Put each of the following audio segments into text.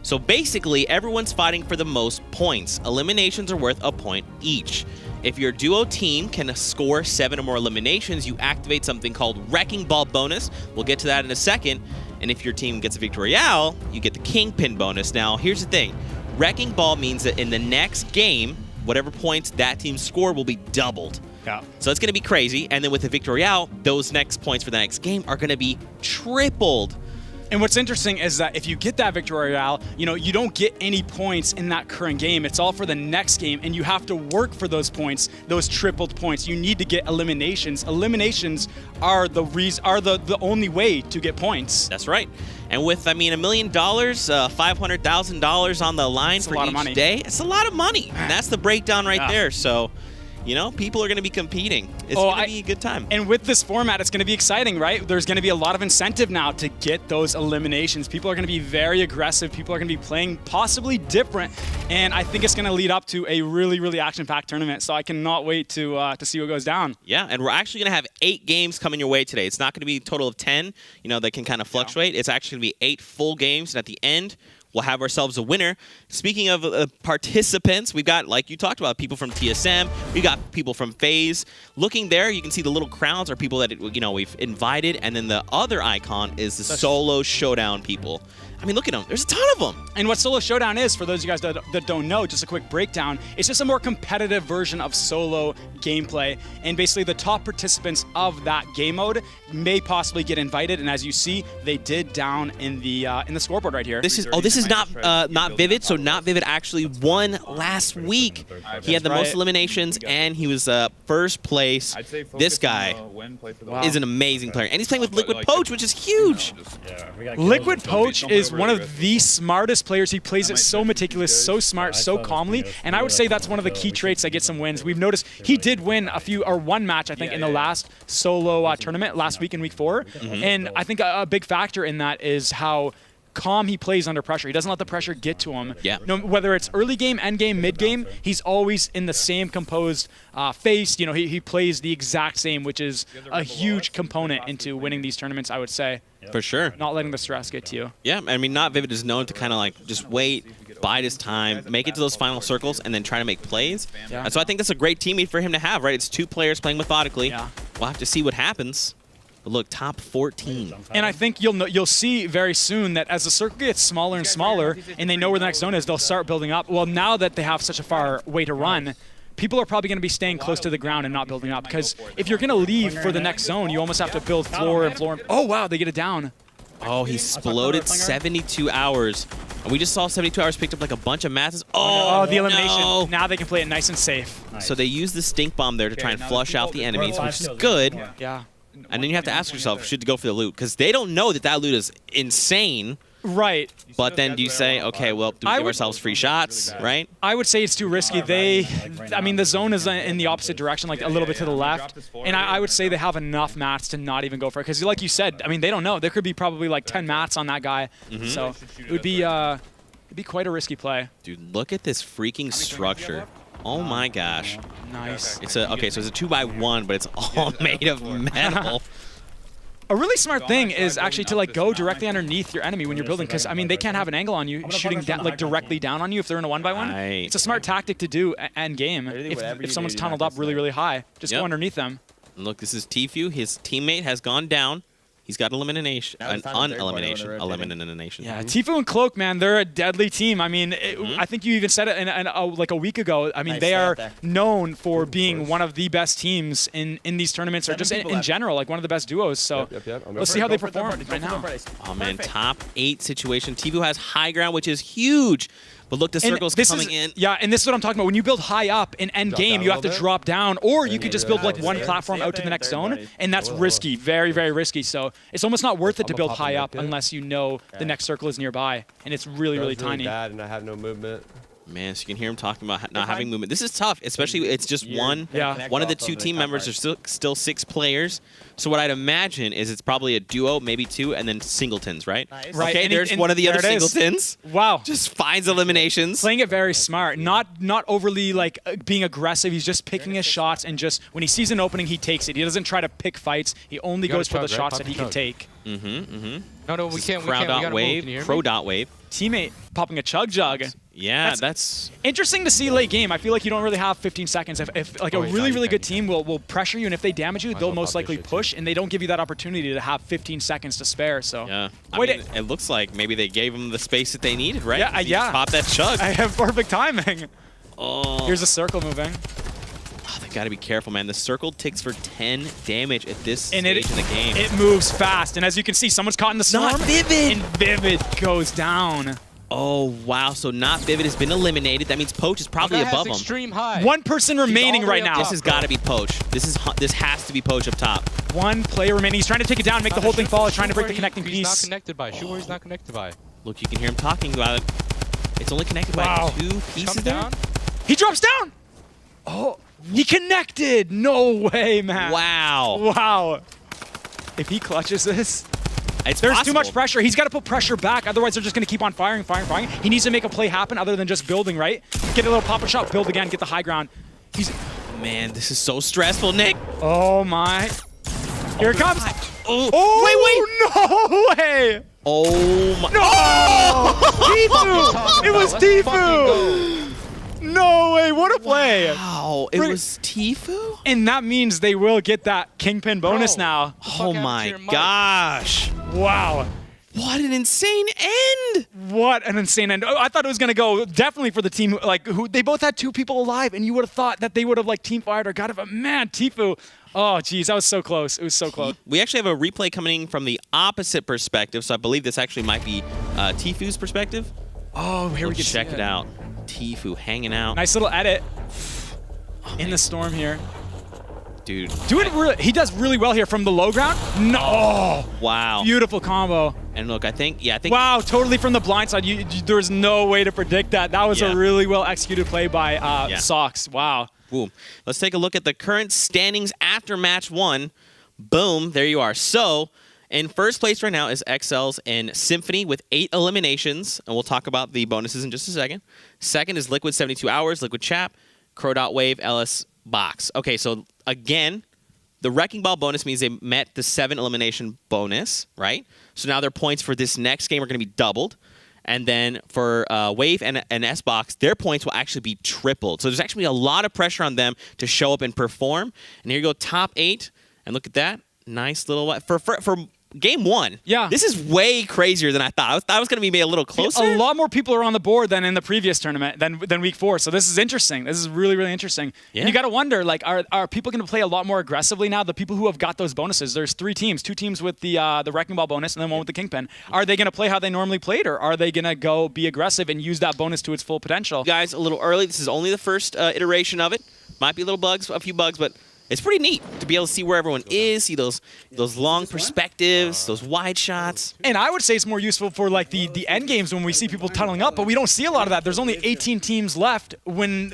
So basically, everyone's fighting for the most points. Eliminations are worth a point each. If your duo team can score 7 or more eliminations, you activate something called Wrecking Ball bonus. We'll get to that in a second. And if your team gets a Victory Royale, you get the Kingpin bonus. Now, here's the thing. Wrecking Ball means that in the next game, whatever points that team scored will be doubled. Yeah. So it's going to be crazy. And then with the Victory Royale, those next points for the next game are going to be tripled. And what's interesting is that if you get that Victory Royale, you don't get any points in that current game. It's all for the next game, and you have to work for those points, those tripled points. You need to get eliminations. Eliminations are the only way to get points. That's right. And with, $1 million, $500,000 on the line for each day, it's a lot of money. And that's the breakdown right there. So, people are going to be competing. It's going to be a good time. And with this format, it's going to be exciting, right? There's going to be a lot of incentive now to get those eliminations. People are going to be very aggressive. People are going to be playing possibly different. And I think it's going to lead up to a really, really action-packed tournament. So I cannot wait to see what goes down. Yeah, and we're actually going to have 8 games coming your way today. It's not going to be a total of 10. They can kind of fluctuate. It's actually going to be 8 full games. And at the end, we'll have ourselves a winner. Speaking of participants, we've got, like you talked about, people from TSM. We've got people from Faze. Looking there, you can see the little crowns are people that we've invited, and then the other icon is the Solo Showdown people. Look at them. There's a ton of them. And what Solo Showdown is, for those of you guys that don't know, just a quick breakdown, it's just a more competitive version of solo gameplay. And basically, the top participants of that game mode may possibly get invited. And as you see, they did down in the scoreboard right here. This is not NotVivid. So NotVivid actually won last week. He had the most eliminations, and he was first place. This guy is an amazing player, and he's playing with Liquid Poach, which is huge. Liquid Poach is one of the smartest players. He plays it so meticulous, so smart, so calmly, and I would say that's one of the key traits that get some wins. We've noticed he did win one match, I think, in the last solo tournament last week in week 4, and I think a big factor in that is how calm he plays under pressure. He doesn't let the pressure get to him. Yeah. Whether it's early game, end game, mid game, he's always in the same composed face. He plays the exact same, which is a huge component into winning these tournaments, I would say. For sure. Not letting the stress get to you. Yeah, NotVivid is known to kind of just wait, bide his time, make it to those final circles, and then try to make plays. Yeah. And so I think that's a great teammate for him to have, right? It's 2 players playing methodically. Yeah. We'll have to see what happens. But look, top 14. And I think you'll see very soon that as the circle gets smaller and smaller, and they know where the next zone is, they'll start building up. Well, now that they have such a far way to run, people are probably going to be staying close to the ground and not building up. Because if you're going to leave for the next zone, you almost have to build floor and floor. Oh, wow, they get it down. Oh, he exploded 72 hours. And we just saw 72 hours picked up like a bunch of masses. Oh, the elimination. No. Now they can play it nice and safe. So they use the stink bomb there to try and flush out the enemies, which is good. Yeah. And then you have to ask yourself, should you go for the loot? Because they don't know that loot is insane. Right. But then do you say, okay, well, do we give ourselves free shots, right? I would say it's too risky. The zone is in the opposite direction, like a little bit to the left. And I would say they have enough mats to not even go for it. Because like you said, they don't know. There could be probably like 10 mats on that guy. So it would be quite a risky play. Dude, look at this freaking structure. Oh my gosh. Nice. It's a 2x1, but it's all made of metal. A really smart thing is actually to go directly underneath your enemy when you're building, because they can't have an angle on you shooting directly down on you if they're in a 1x1. It's a smart tactic to do end game if someone's tunneled up really high. Just go underneath them. And look, this is Tfue. His teammate has gone down. He's got elimination, elimination. Yeah, Tfue and Cloak, man, they're a deadly team. I think you even said it like a week ago. They are known for being one of the best teams in these tournaments, or just in general, like one of the best duos. So let's see how they perform right now. Oh man, top 8 situation. Tfue has high ground, which is huge. But look, the circle's coming in. Yeah, and this is what I'm talking about. When you build high up in end game, you have to drop down, or you could just build one platform out to the next zone, and that's risky, very, very risky. So it's almost not worth it to build high up unless you know the next circle is nearby, and it's really, really tiny. Bad, and I have no movement. Man, so you can hear him talking about not having movement. This is tough, especially it's just one. Yeah. One of the 2 team members are still 6 players. So what I'd imagine is it's probably a duo, maybe 2, and then singletons, right? Nice. Right. Okay, there's one of the other singletons. Wow. Just finds eliminations. Playing it very smart, not overly being aggressive. He's just picking his shots, and just when he sees an opening, he takes it. He doesn't try to pick fights. He only goes for the shots that he can take. No, we can't. Crowd We dot gotta wave, move. Can you hear crow me? dot wave. Teammate popping a chug jug. Yeah, that's Interesting to see late game. I feel like you don't really have 15 seconds. If like a really good team will pressure you, and if they damage you, they'll most likely push, and they don't give you that opportunity to have 15 seconds to spare. So yeah. I mean, it looks like maybe they gave them the space that they needed, right? Yeah, You just pop that chug. I have perfect timing. Oh. Here's a circle moving. Oh, they got to be careful, man. The circle ticks for 10 damage at this And stage in the game. It moves fast, and as you can see, someone's caught in the storm. NotVivid! And Vivid goes down. Oh, wow. So NotVivid has been eliminated. That means Poach is probably That has above him. extreme high. One person remaining all the way right up now. This has got to be Poach. This has to be Poach up top. One player remaining. He's trying to take it down, make the whole thing fall. He's trying to break the connecting He's not piece. connected by. Shoot where he's not connected by. Look, you can hear him talking about it. It's only connected by 2 pieces Come there. down. He drops down. Oh, he connected. No way, man. Wow. Wow. If he clutches this, It's there's possible. too much pressure. He's got to put pressure back. Otherwise, they're just going to keep on firing. He needs to make a play happen other than just building, right? Get a little pop-up shot, build again, get the high ground. Man, this is so stressful, Nick. Oh, my. Here it comes. Oh, Oh, no way. Oh, my. No! Tfue! It was Let's fucking Tfue! go. No way, what a play. Wow, it was Tfue? And that means they will get that Kingpin bonus Bro. now. Oh, my gosh. Wow. What an insane end. What an insane end. Oh, I thought it was going to go definitely for the team, like, who they both had 2 people alive, and you would have thought that they would have, like, team fired or got it, but man, Tfue, oh, geez, that was so close. It was so close. We actually have a replay coming from the opposite perspective, so I believe this actually might be Tfue's perspective. Oh, here we Let's can check it out. Tfue hanging out. Nice little edit in the storm here. Dude. He does really well here from the low ground. No. Oh, Wow. beautiful combo. And look, I think. Wow, totally from the blind side. There was no way to predict that. That was Yeah. a really well executed play by Yeah. Sox. Wow. Boom. Let's take a look at the current standings after match 1. Boom. There you are. So, in first place right now is XLs and Symphony with 8 eliminations, and we'll talk about the bonuses in just a second. Second is Liquid 72 Hours, Liquid Chap, Crow.Wave, LS Box. Okay, so again, the Wrecking Ball bonus means they met the 7 elimination bonus, right? So now their points for this next game are going to be doubled. And then for Wave and S-Box, their points will actually be tripled. So there's actually a lot of pressure on them to show up and perform. And here you go, top 8. And look at that. Nice little... For game 1, Yeah. this is way crazier than I thought. I thought it was going to be maybe a little closer. A lot more people are on the board than in the previous tournament, than week 4. So this is interesting. This is really, really interesting. Yeah. And you got to wonder, like, are people going to play a lot more aggressively now? The people who have got those bonuses, there's 3 teams, 2 teams with the Wrecking Ball bonus and then 1 with the Kingpin. Are they going to play how they normally played, or are they going to go be aggressive and use that bonus to its full potential? Guys, a little early. This is only the first iteration of it. Might be a few bugs, but it's pretty neat to be able to see where everyone is, see those long perspectives, those wide shots. And I would say it's more useful for like the end games when we see people tunneling up, but we don't see a lot of that. There's only 18 teams left when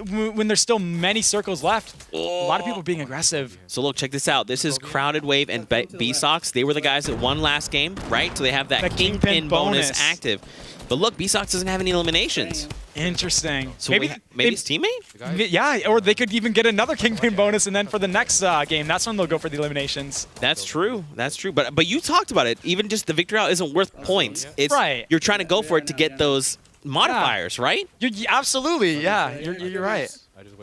there's still many circles left. A lot of people being aggressive. So look, check this out. This is Crowded Wave and B-Sox. They were the guys that won last game, right? So they have that The Kingpin Kingpin bonus bonus. active. But look, B-Sox doesn't have any eliminations. Interesting. So maybe his teammate? Yeah, or they could even get another Kingpin bonus, and then for the next game, that's when they'll go for the eliminations. That's true. That's true. But you talked about it. Even just the victory out isn't worth points. It's Right. You're trying to go for it to get those modifiers, right? Absolutely, yeah. You're right.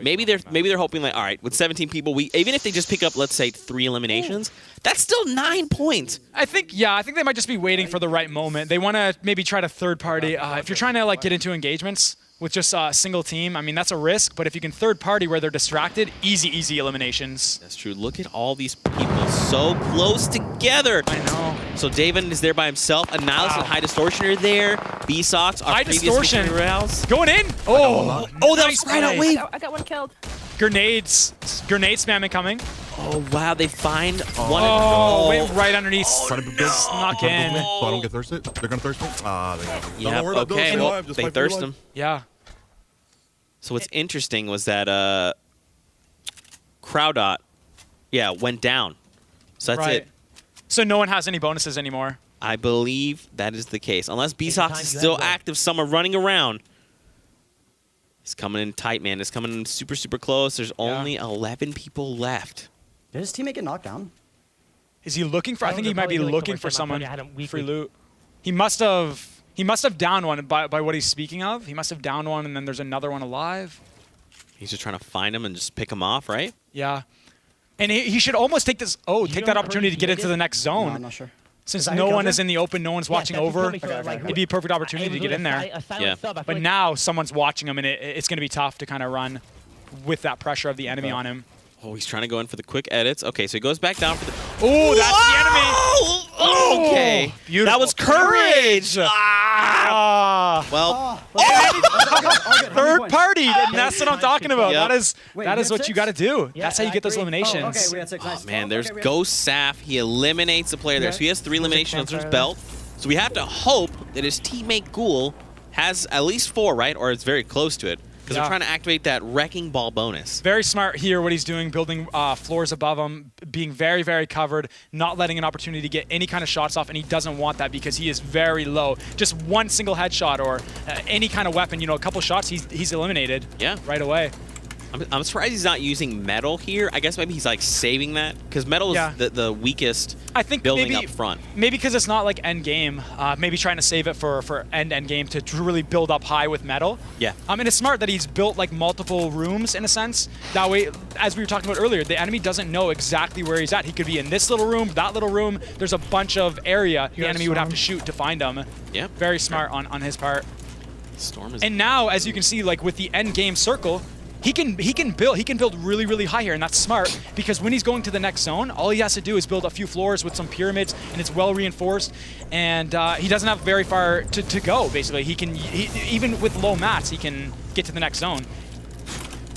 Maybe they're hoping like, all right, with 17 people, even if they just pick up, let's say, 3 eliminations, that's still 9 points. I think they might just be waiting for the right moment. They want to maybe try to third party. If you're trying to like get into engagements with just a single team, I mean, that's a risk. But if you can third party where they're distracted, easy eliminations. That's true. Look at all these people so close together. I know. So David is there by himself. Annihilus and High Distortion are there. B-Sox, our High previous Distortion. victory royals. Going in. Oh, That was right out wave. I got one killed. Grenade spamming coming. Oh, wow. They find one. Oh, wait, right underneath. Trying to build. Snuck in. So I don't get thirsted. They're gonna thirst me. Ah, they got me. Yeah, Don't worry about okay. those. Well, Alive, just they fight for your thirst life. him. Yeah. So what's interesting was that Crowdot, went down. So that's it. So no one has any bonuses anymore. I believe that is the case. Unless B-Sox is still active, some are running around. It's coming in tight, man. It's coming in super, super close. There's only 11 people left. Did his teammate get knocked down? Is he looking for? I think he might be looking for someone. Free loot. He must have downed one by what he's speaking of. He must have downed one, and then there's another one alive. He's just trying to find him and just pick him off, right? Yeah. And he should almost take this. Oh, take that opportunity to get into the next zone. No, I'm not sure. Since no one is in the open, no one's watching over, it'd be a perfect opportunity to get in there. Yeah. But now someone's watching him, and it's going to be tough to kind of run with that pressure of the enemy on him. Oh, he's trying to go in for the quick edits. Okay, so he goes back down for the... Oh, that's the enemy! Oh, okay. Beautiful. That was courage! Ah. Well, Third party, and that's what I'm talking about. Yep. That is what you got to do. That's how you get those eliminations. Oh, okay, we had 6. Nice. oh, man, there's Ghost Saf. He eliminates the player there. So he has 3 eliminations under his belt. So we have to hope that his teammate Ghoul has at least 4, right? Or it's very close to it. Because they're trying to activate that Wrecking Ball bonus. Very smart here, what he's doing, building floors above him, being very, very covered, not letting an opportunity to get any kind of shots off, and he doesn't want that because he is very low. Just one single headshot or any kind of weapon, you know, a couple shots, he's eliminated right away. I'm surprised he's not using metal here. I guess maybe he's like saving that because metal is the weakest I think building maybe, up front. Maybe because it's not like end game. Maybe trying to save it for end game to really build up high with metal. Yeah. And it's smart that he's built like multiple rooms in a sense. That way, as we were talking about earlier, the enemy doesn't know exactly where he's at. He could be in this little room, that little room. There's a bunch of area the enemy would have to shoot to find him. Yeah. Very smart on his part. Storm is. And now, as you can see, like with the end game circle, he can build really, really high here, and that's smart because when he's going to the next zone, all he has to do is build a few floors with some pyramids, and it's well reinforced, and he doesn't have very far to go. Basically, even with low mats, he can get to the next zone.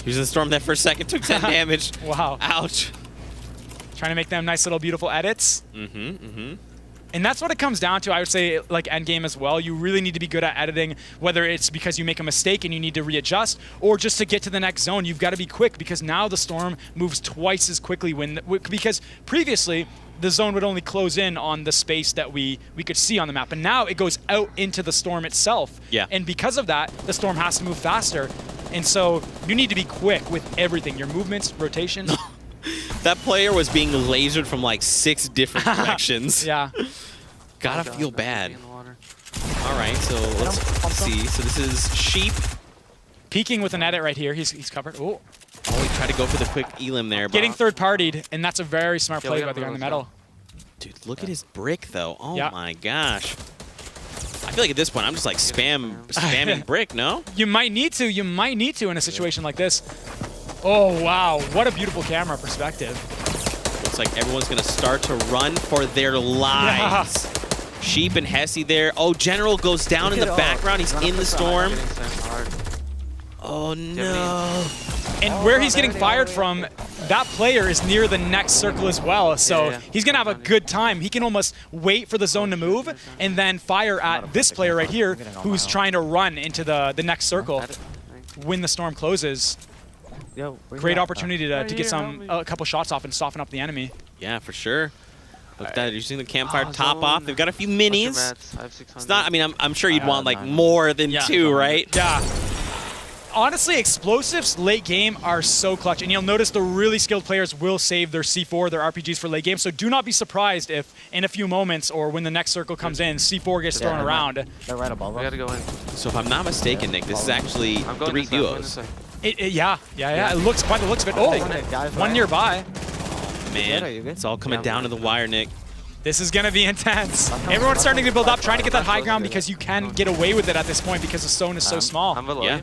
He was in the storm there for a second, took 10 damage. Wow. Ouch. Trying to make them nice little beautiful edits. And that's what it comes down to, I would say, like endgame as well. You really need to be good at editing, whether it's because you make a mistake and you need to readjust, or just to get to the next zone, you've got to be quick because now the storm moves twice as quickly because previously the zone would only close in on the space that we could see on the map, and now it goes out into the storm itself. Yeah. And because of that, the storm has to move faster. And so you need to be quick with everything, your movements, rotations. That player was being lasered from like 6 different directions. Yeah. Gotta feel bad. All right, so let's see. So this is Sheep. Peeking with an edit right here. He's covered. Oh. Oh, he tried to go for the quick elim there. Getting third-partied, and that's a very smart play by the guy in the middle. Dude, look at his brick, though. Oh, my gosh. I feel like at this point, I'm just like spamming brick, no? You might need to. You might need to in a situation like this. Oh, wow. What a beautiful camera perspective. Looks like everyone's going to start to run for their lives. Yeah. Sheep and Hesse there. Oh, General goes down in the background. He's in the storm. Oh, no. And where he's getting fired from, that player is near the next circle as well. So he's going to have a good time. He can almost wait for the zone to move and then fire at this player right here who's trying to run into the next circle when the storm closes. Great opportunity to get a couple shots off and soften up the enemy. Yeah, for sure. Look at that, using the campfire top off. They've got a few minis. It's not, I mean, I'm sure you'd want like more than 2, right? Yeah. Honestly, explosives late game are so clutch, and you'll notice the really skilled players will save their C4, their RPGs for late game, so do not be surprised if in a few moments or when the next circle comes in, C4 gets thrown around. They're right above us. We gotta go in. So if I'm not mistaken, Nick, this is actually 3 duos. Yeah. It looks, by the looks of it, one nearby. Oh, man, it's all coming down to the wire, Nick. This is going to be intense. Everyone's starting to build up, trying to get that high ground because you can get away with it at this point because the zone is so small. Yeah.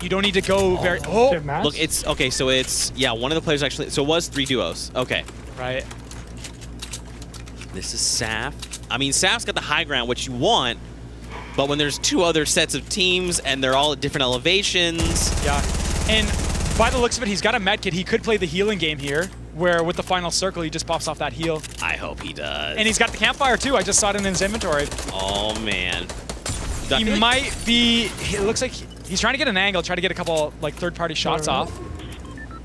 You don't need to go very... Oh! Look, it's... Okay, so it's... Yeah, one of the players actually... So it was 3 duos. Okay. Right. This is Saf. I mean, Saf's got the high ground, which you want, but when there's 2 other sets of teams and they're all at different elevations... Yeah. And by the looks of it, he's got a med kit. He could play the healing game here, where with the final circle, he just pops off that heal. I hope he does. And he's got the campfire, too. I just saw it in his inventory. Oh, man. He might be... It looks like... He's trying to get an angle, try to get a couple like third-party shots off.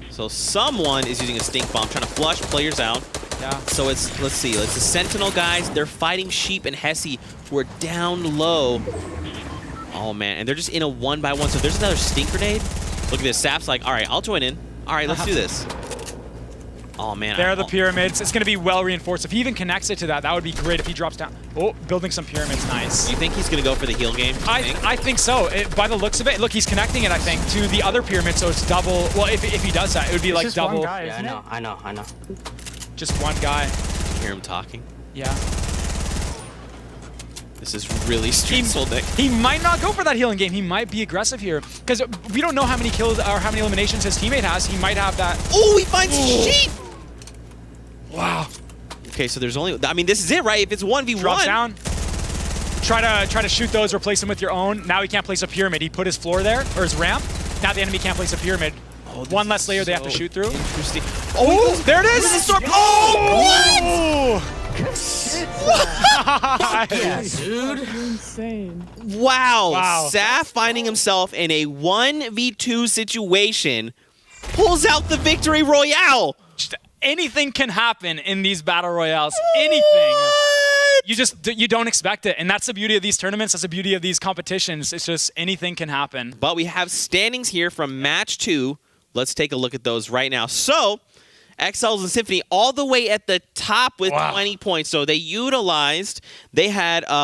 So someone is using a stink bomb, trying to flush players out. Yeah. So it's, let's see, it's the Sentinel guys. They're fighting Sheep and Hesse, who are down low. Oh, man, and they're just in a 1-by-1. So there's another stink grenade. Look at this. Saf's like, all right, I'll join in. All right, let's do this. Oh, man. There are the pyramids. It's going to be well reinforced. If he even connects it to that, that would be great if he drops down. Oh, building some pyramids. Nice. You think he's going to go for the heal game? I think so. By the looks of it, look, he's connecting it, I think, to the other pyramid, so it's double. Well, if he does that, it would be like double. Guy, yeah, I know. Just one guy. You hear him talking? Yeah. This is really stressful, Nick. He might not go for that healing game. He might be aggressive here. Because we don't know how many kills or how many eliminations his teammate has. He might have that. Oh, he finds sheep! Wow. Okay, so there's only... I mean, this is it, right? If it's 1v1... Drops down. Try to shoot those, replace them with your own. Now he can't place a pyramid. He put his floor there, or his ramp. Now the enemy can't place a pyramid. Oh, one less layer they have to shoot through. Interesting. Oh, there it is! Oh, what? Yeah, dude. Insane. Wow. Saf finding himself in a 1v2 situation pulls out the victory royale. Just anything can happen in these battle royales. Anything. You don't expect it, and that's the beauty of these tournaments. That's the beauty of these competitions. It's just anything can happen. But we have standings here from match 2. Let's take a look at those right now. So, XLs and Symphony all the way at the top with 20 points. So they had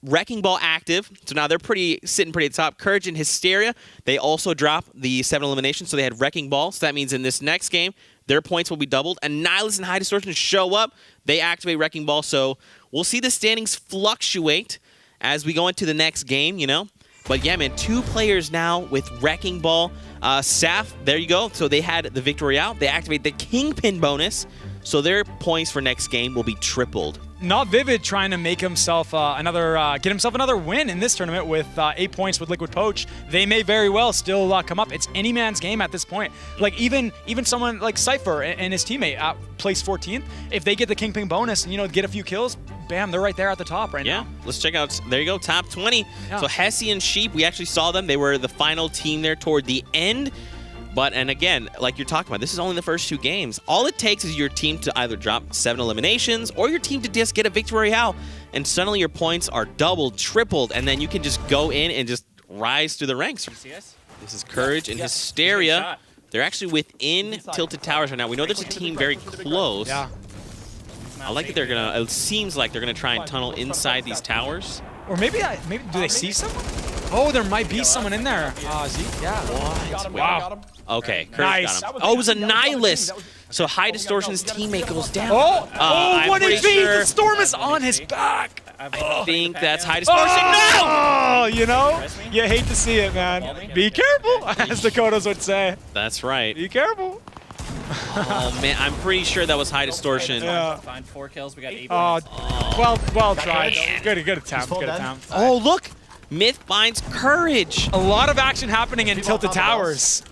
Wrecking Ball active. So now they're sitting pretty at the top. Courage and Hysteria, they also dropped the 7 eliminations. So they had Wrecking Ball. So that means in this next game, their points will be doubled. And Nihilus and High Distortion show up. They activate Wrecking Ball. So we'll see the standings fluctuate as we go into the next game, you know. But yeah, man, 2 players now with Wrecking Ball. Saf, there you go. So they had the Victory out. They activate the Kingpin bonus. So their points for next game will be tripled. NotVivid trying to make himself get himself another win in this tournament with 8 points with Liquid Poach. They may very well still come up. It's any man's game at this point. Like even someone like Sypher and his teammate place 14th. If they get the Kingpin bonus and get a few kills, bam, they're right there at the top right now. Let's check out. There you go, top 20. Yeah. So Hesse and Sheep, we actually saw them. They were the final team there toward the end. And again, like you're talking about, this is only the first 2 games. All it takes is your team to either drop 7 eliminations or your team to just get a victory royale, and suddenly your points are doubled, tripled, and then you can just go in and just rise through the ranks. This is Courage and Hysteria. They're actually within Tilted Towers right now. We know there's a team very close. Yeah. I like that it seems like they're gonna try and tunnel inside these towers. Or maybe do they see someone? Oh, there might be someone in there. Zeke, yeah. What? Wow. Okay, Courage Nice. got him. Oh, it was a Nihilus. So High Distortion's teammate goes down. Oh, 1 pretty HP! sure- The storm is on his back! I think that's High Distortion. No! Oh, you hate to see it, man. Be careful, as Dakotas would say. That's right. Be careful. Oh, man, I'm pretty sure that was High Distortion. Yeah. Find 4 kills. We got 8 Well tried. Good attempt. Good attempt. Oh, look! Myth finds Courage. A lot of action happening in Tilted Towers.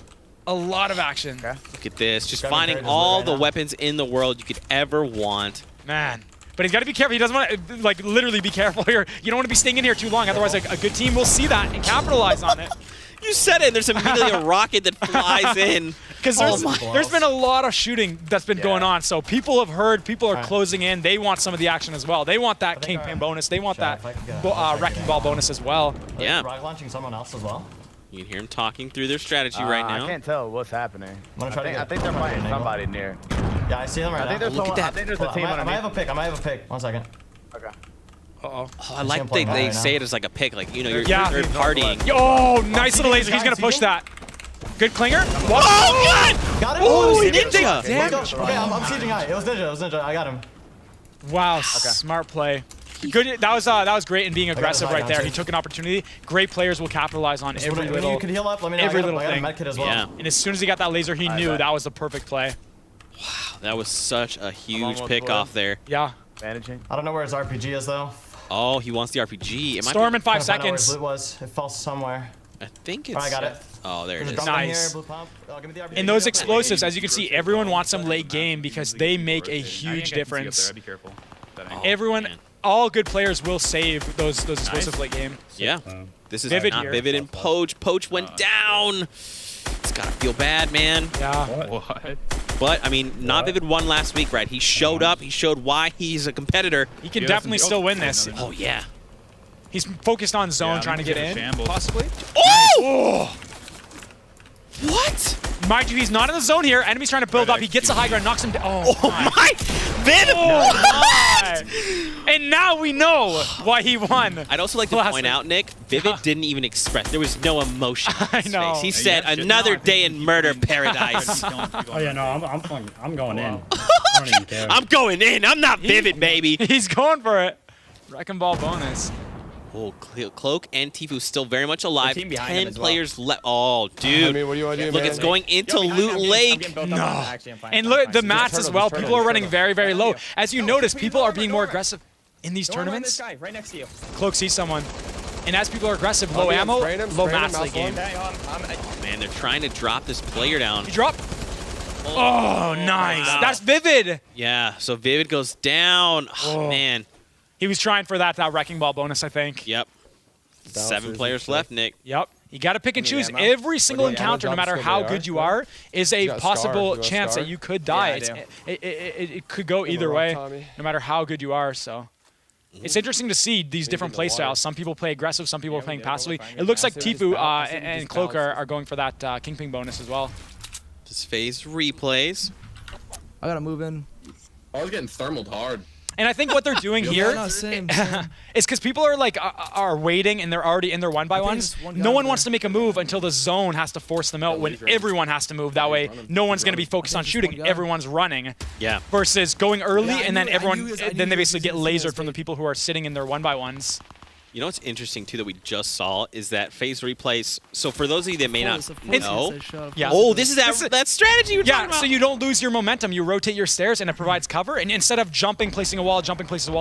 A lot of action. Look at this. Just finding all the weapons in the world you could ever want. Man. But he's got to be careful. He doesn't want to, literally be careful here. You don't want to be staying in here too long. Otherwise, a good team will see that and capitalize on it. You said it. There's immediately a rocket that flies in. Because there's been a lot of shooting that's been going on. So people have heard. People are closing in. They want some of the action as well. They want that Kingpin bonus. They want that Wrecking Ball bonus as well. Yeah. Rocket launching someone else as well. You can hear them talking through their strategy right now. I can't tell what's happening. I'm gonna try I think they're fighting somebody near. Yeah, I see them right now. I think there's a team I might underneath. have a pick. I might have a pick. 1 second. Okay. Oh, I like that they say it as like a pick. Like, you're partying. Oh, nice little laser. He's going to push that. Good clinger. Oh, God! Got him. Oh, he Ninja! Damage. Okay, I'm sieging high. It was Ninja. I got him. Wow, smart play. Good. That was great in being aggressive right there. He took an opportunity. Great players will capitalize on every When little. you can heal up, let me know. every I got little a thing. med kit as well. Yeah. And as soon as he got that laser, he knew that was the perfect play. Wow, that was such a huge Almost pick would. off there. Yeah. Managing. I don't know where his RPG is though. Oh, he wants the RPG. It might Storm in 5 Trying to find out where his seconds. loot was. It fell somewhere. I think it's... Oh, I got it. Oh, there it There's a is. drop in Nice. here, blue pump. Give me the RPG. And those explosives, as you can see, everyone wants them late game because they make a huge difference. Be careful. Everyone, man. all good players will save those explosives late game. Yeah. This is Vivid not here. Vivid and Poach. Poach went down. It's got to feel bad, man. Yeah. What? But, I mean, NotVivid won last week, right? He showed up. He showed why he's a competitor. He can definitely still win this. Oh, yeah. He's focused on zone, trying to get in, Shambles. possibly. Oh! What? Mind you, he's not in the zone here. Enemy's trying to build up. He gets the high ground, knocks him down. Oh my! Vivid! My. And now we know why he won. I'd also like to point out, Nick, Vivid didn't even express. There was no emotion on his know. face. He said, "Another day in murder paradise." Oh yeah, no, I'm going in. I don't even care. I'm going in. I'm not Vivid, baby. He's going for it. Wrecking ball bonus. Oh, Cloak and Tfue still very much alive. team behind him 10 as well. players left. Oh, dude. I mean, what do you want to do, Look, man? it's going into Loot Lake. No. And look, the mats as well. People are running very, very low. As you notice, people are being more aggressive in these tournaments. This guy right next to you. Cloak sees someone. And as people are aggressive, low ammo, low mats late game. Oh, man, they're trying to drop this player down. You drop. Oh, nice. Wow. That's Vivid. Yeah, so Vivid goes down. Oh, man. He was trying for that wrecking ball bonus, I think. Yep. 7 players left, Nick. Yep. You got to pick and choose. Every single encounter, no matter how good you are, is a possible chance that you could die. It could go either way, no matter how good you are. So it's interesting to see these different play styles. Some people play aggressive, some people are playing passively. It looks like Tfue and Cloak are going for that Kingpin bonus as well. This Faze replays. I gotta move in. I was getting thermaled hard. And I think what they're doing here is because people are like are waiting and they're already in their 1x1s. No one wants to make a move until the zone has to force them out when everyone has to move. That way, no one's going to be focused on shooting. Everyone's running. Yeah. Versus going early and then then they basically get lasered from the people who are sitting in their 1x1s. You know what's interesting, too, that we just saw is that Faze replays. So for those of you that may not know. Yeah. Oh, this is that strategy you're talking about. So you don't lose your momentum. You rotate your stairs and it provides cover. And instead of jumping, placing a wall,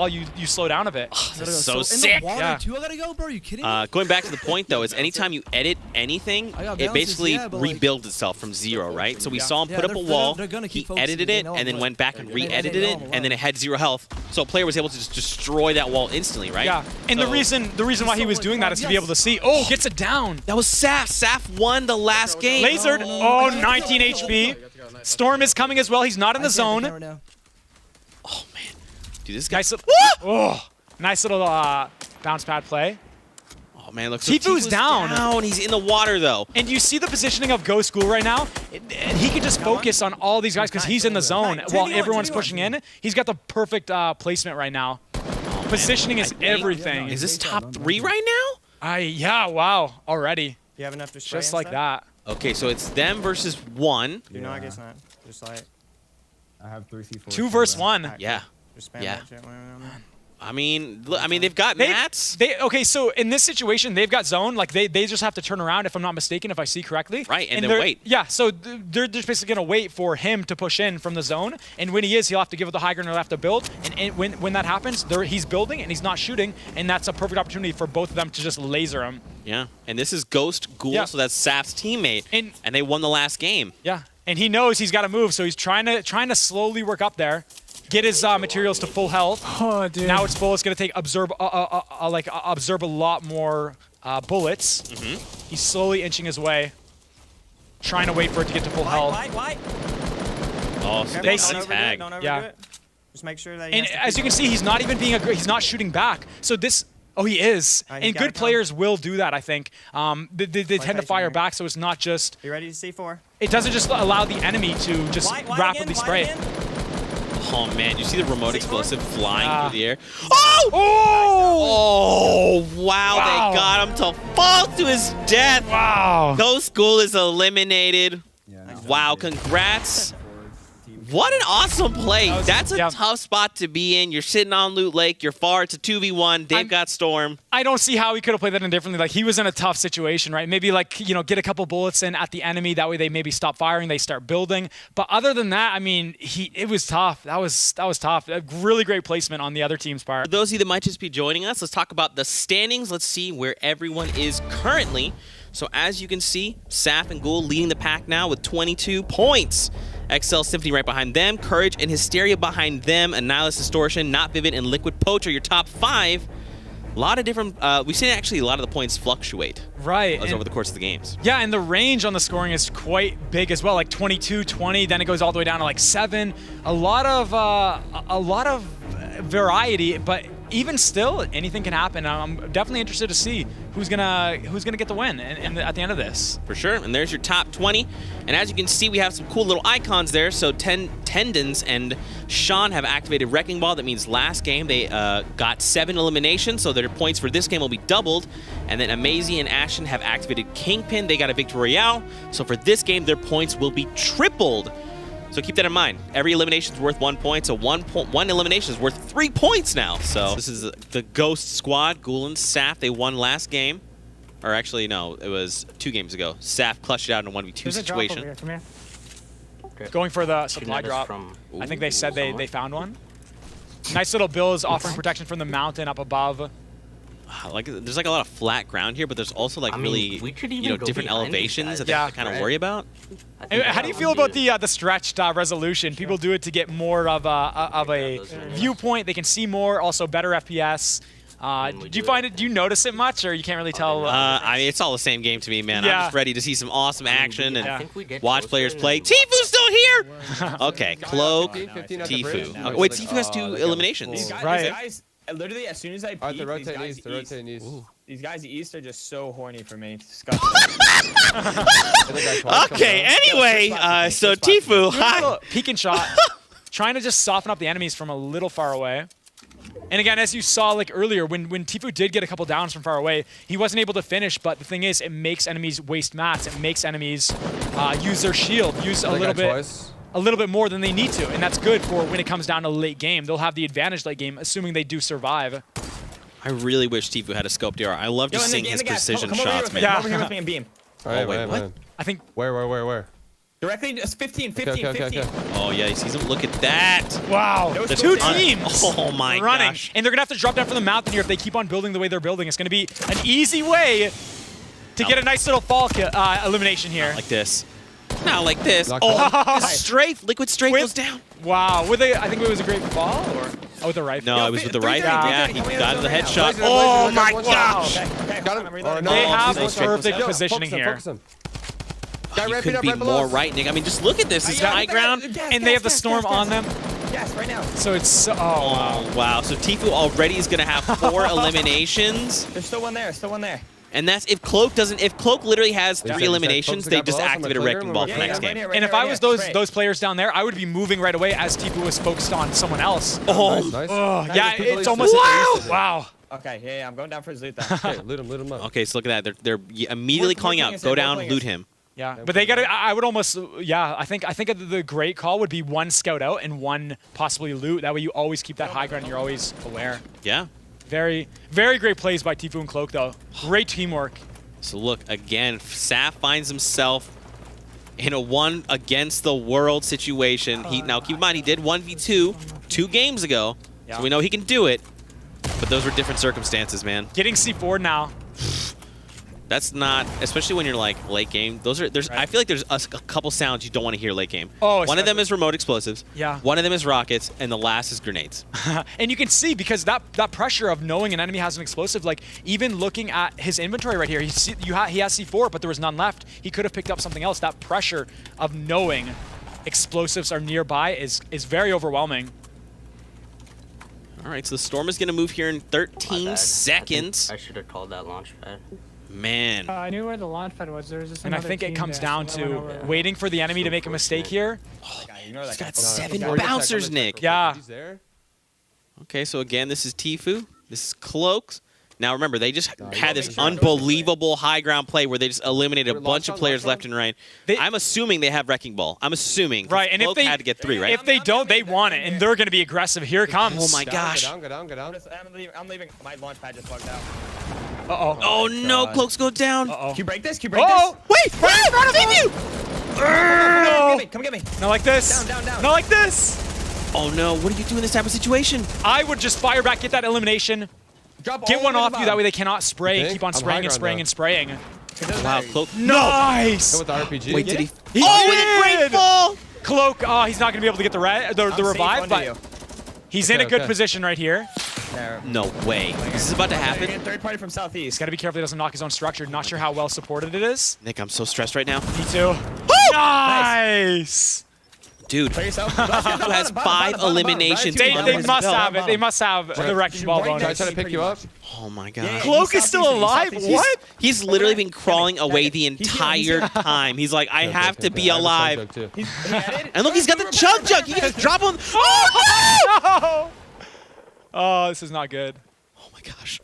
you slow down a bit. Oh, that's so sick. I gotta go, bro. Are you kidding me? Going back to the point, though, is anytime you edit anything, it basically rebuilds itself from 0, right? So we saw him put up a wall, he edited it, and then went back and re-edited it, and then it had 0 health. So a player was able to just destroy that wall instantly, right? Yeah, and the reason why he was doing that is to be able to see. Oh, gets it down. That was Saf. Saf won the last game. Lasered. Oh, 19 HP. Storm is coming as well. He's not in the zone. Oh, man. Dude, this guy. Nice little bounce pad play. Oh, man, look. Tfue's down. He's in the water, though. And you see the positioning of Ghost Ghoul right now? He can just focus on all these guys because he's in the zone while everyone's pushing in. He's got the perfect placement right now. Positioning is everything. Is this top 3 right now? Yeah, wow, already. You have enough to spray Just like that. Okay, so it's them versus 1. No, I guess not. Just like. I have 3 C4. 2 versus 1. Yeah. Just spam that shit. I mean, they've got mats. Okay, so in this situation, they've got zone. Like they just have to turn around, if I'm not mistaken, if I see correctly. Right, and then wait. Yeah, so they're just basically gonna wait for him to push in from the zone, and when he is, he'll have to give it the high ground. He'll have to build, and when that happens, he's building and he's not shooting, and that's a perfect opportunity for both of them to just laser him. Yeah, and this is Ghost Ghoul, so that's Saf's teammate, and they won the last game. Yeah, and he knows he's got to move, so he's trying to slowly work up there. Get his materials to full health. Oh, dude. Now it's full. It's gonna absorb a lot more bullets. He's slowly inching his way, trying to wait for it to get to full health. Oh, so they tag. Don't overdo Yeah. it. Just make sure that. And as you can see, he's not even he's not shooting back. So this. Oh, he is. And good players will do that, I think. They tend to fire back, so it's not just. You ready to C4? It doesn't just allow the enemy to just rapidly spray. Oh, man, you see the remote explosive flying through the air? Oh! Oh, wow, they got him to fall to his death. Wow. Ghost Ghoul is eliminated. Wow, congrats. What an awesome play. That's a tough spot to be in. You're sitting on Loot Lake. You're far. It's a 2v1. They've got Storm. I don't see how he could have played that indifferently. Like, he was in a tough situation, right? Maybe, like, you know, get a couple bullets in at the enemy. That way they maybe stop firing. They start building. But other than that, I mean, it was tough. That was tough. A really great placement on the other team's part. For those of you that might just be joining us, let's talk about the standings. Let's see where everyone is currently. So as you can see, Saf and Ghoul leading the pack now with 22 points. XL Symphony right behind them, Courage and Hysteria behind them, Annihilus Distortion, NotVivid, and Liquid Poach are your top 5. A lot of different, we've seen actually a lot of the points fluctuate. Right. Over the course of the games. Yeah, and the range on the scoring is quite big as well, like 22, 20, then it goes all the way down to like 7. A lot of variety, but even still, anything can happen. I'm definitely interested to see who's gonna get the win at the end of this. For sure, and there's your top 20. And as you can see, we have some cool little icons there. So Tendons and Sean have activated Wrecking Ball. That means last game they got 7 eliminations, so their points for this game will be doubled. And then Amazy and Ashton have activated Kingpin. They got a Victory Royale, so for this game, their points will be tripled. So keep that in mind. Every elimination is worth 1 point, so one elimination is worth 3 points now. So this is the Ghost Squad. Gulen, Saf, they won last game. Or actually, no, it was 2 games ago. Saf clutched it out in a 1v2 situation. Come here. Going for the supply drop. I think they said they found one. Nice little bills offering protection from the mountain up above. Like, there's like a lot of flat ground here, but there's also like really, different elevations that they have to kind of worry about. How do you feel about the stretched resolution? People do it to get more of a viewpoint. They can see more, also better FPS. Do you find it? Do you notice it much, or you can't really tell? I mean, it's all the same game to me, man. Yeah. I'm just ready to see some awesome action and watch players play. Tfue's still here. Okay, Cloak, Tfue. Okay, wait, Tfue has 2 eliminations. Guys, literally, as soon as I peek, rotate east. these guys east are just so horny for me. Disgusting. Okay, anyway, so Tfue, hi. Peek and shot, trying to just soften up the enemies from a little far away. And again, as you saw like earlier, when Tfue did get a couple downs from far away, he wasn't able to finish, but the thing is, it makes enemies waste mats. It makes enemies use their shield, use a little bit more than they need to, and that's good for when it comes down to late game. They'll have the advantage late game, assuming they do survive. I really wish Tfue had a scope DR. I love just seeing his precision shots, man. Come over here with me and beam. Oh, wait, what? I think... Where? Directly, just 15. Okay. Oh, yeah, he sees him. Look at that. Wow. The 2 teams Oh, my running. gosh. And they're going to have to drop down from the mountain here if they keep on building the way they're building. It's going to be an easy way to get a nice little fall elimination here. Not like this. Not like this. Knock Oh, strafe. Liquid strafe goes down. Wow. I think it was a great fall, or... Oh, with the rifle. No, it was with the right. 330, Yeah, 330. he got the headshot. Blazer, Oh, Blazer, my Blazer, gosh. Okay, Got hold him. on, Or no, They have please, perfect Yo, positioning here. You couldn't be more right, Nick. I mean, just look at this. It's high ground. And they have the storm on them. Yes, right now. So it's... Oh, wow. Oh, wow. So Tfue already is going to have 4 eliminations. There's still one there. And that's if Cloak doesn't. If Cloak literally has 3 eliminations, they just activate a wrecking ball for Yeah, next right game. here, right And if here, I right was here. those players down there, I would be moving right away as Tfue was focused on someone else. Oh, Nice. Oh, Nice. yeah, People it's used almost... to- Wow. Okay, yeah, I'm going down for his loot then. Okay, loot him up. okay. So look at that. They're immediately We're calling pulling out. us Go in, we're down, pulling loot us. him. Yeah, but they gotta. I would almost. Yeah, I think the great call would be 1 scout out and 1 possibly loot. That way you always keep that high ground. And you're always aware. Yeah. Very, very great plays by Tfue and Cloak though. Great teamwork. So look again. Saf finds himself in a 1 against the world situation. Now keep in mind he did 1v2 2 games ago, so we know he can do it. But those were different circumstances, man. Getting C4 now. That's not, especially when you're like late game. I feel like there's a couple sounds you don't want to hear late game. Oh, one of them is remote explosives. Yeah. One of them is rockets, and the last is grenades. And you can see because that pressure of knowing an enemy has an explosive, like even looking at his inventory right here, he has C4, but there was none left. He could have picked up something else. That pressure of knowing explosives are nearby is very overwhelming. All right, so the storm is going to move here in 13 seconds. I should have called that launch pad. Man. I knew where the launch pad was. There was just And I think it comes down to waiting for the enemy to make a mistake here. He's got 7 bouncers, Nick. Yeah. He's there. Okay, so again, this is Tfue. This is Cloaks. Now remember, they just had this unbelievable high ground play where they just eliminated a bunch of players left and right. I'm assuming they have Wrecking Ball. I'm assuming. Right, and if Cloak they had to get 3, right? If they don't, they want it, and they're going to be aggressive. Here it comes. Oh my gosh. Go down. I'm leaving. My launch pad just bugged out. Uh-oh. Oh no, Cloaks go down. Uh-oh. Can you break this? Can you break Oh, this? wait! Wait! Come get me. Not like this. Down. Not like this. Oh no, what do you do in this type of situation? I would just fire back, get that elimination, Drop get all one the way off to you. the That way they cannot spray. Okay. Keep on I'm spraying high and spraying ground and spraying. Wow, Cloak. Nice. Go with the RPG. Wait, did he? He Oh, with a did! great fall! Cloak. Oh, he's not going to be able to get the revive, safe but under he's in a good okay. position right here. There. No way. This is about to You're happen. getting third party from southeast. He's got to be careful he doesn't knock his own structure. Not sure how well supported it is. Nick, I'm so stressed right now. Me too. Nice. Dude, Play yourself. who has 5 eliminations They under his must belt. have it. They must have the wrecking ball Right bonus. Try to pick you up. Oh my Yeah, god. Cloak he's is still southeast, alive? he's southeast. What? He's literally been crawling away Yeah, the he's here, entire time. He's like, I have to be I have a alive. jug too. He added. And look, he's got the chug jug. He can just drop him. Oh, oh, this is not good. Oh my gosh.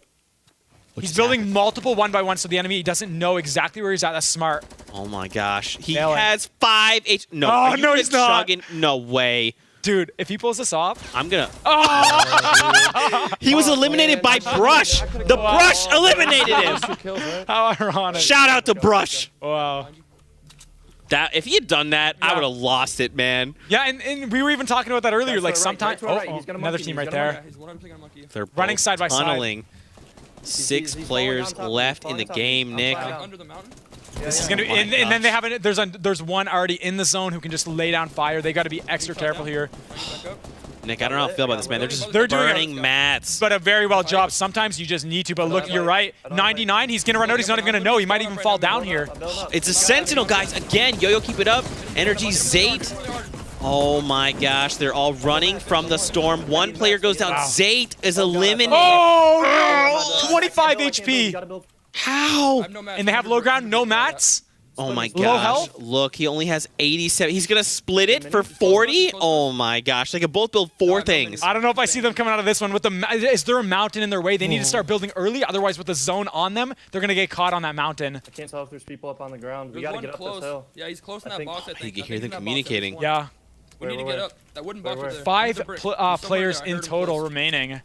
He's building multiple 1x1 so the enemy doesn't know exactly where he's at. That's smart. Oh my gosh. He Failing. has 5 H. No, Oh, are you no, he's not. chugging? No way. Dude, if he pulls this off. I'm gonna. Oh! He was eliminated by Brush. The Brush eliminated him. 2 kills, right? How ironic. Shout out to Brush. Wow. That if he had done that, I Yeah. would have lost it, man. Yeah, and we were even talking about that earlier. Right Like to the sometimes. right, right to the right. Oh, He's gonna another monkey, team he's right gonna there. They're Running both side by side. tunneling. 6 he's players falling on top of me, left in falling the on top of me. game, I'm Nick. falling down. Under the mountain? This is Yeah, gonna be, Oh my and then they gosh. haven't. There's one already in the zone who can just lay down fire. They got to be extra careful here. Nick, I don't know how I feel about this, man. They're just They're doing burning mats. But a very well job. Sometimes you just need to. But look, you're right. 99. He's gonna run out. He's not even gonna know. He might even fall down here. It's a Sentinel, guys. Again, Yo-Yo, keep it up. Energy, Zayt. Oh my gosh, they're all running from the storm. One player goes down. Zayt is eliminated. Oh no! 25 HP. How? And they have low ground, no mats. Oh my Low gosh. health? Look, he only has 87. He's going to split it for 40. Oh my gosh. They could both build 4 things. I don't know if I see them coming out of this one with the. Is there a mountain in their way? They need to start building early. Otherwise, with the zone on them, they're gonna get caught on that mountain. I can't tell if there's people up on the ground. We There's gotta one get up close. this hill. Yeah, he's close in I that think- box, I think. You can I hear think them in that box, communicating. there's one. Yeah. We need to get up. That wooden box Where, right where? there. Five There's a brick. There's someone players there. I heard in him total close. remaining.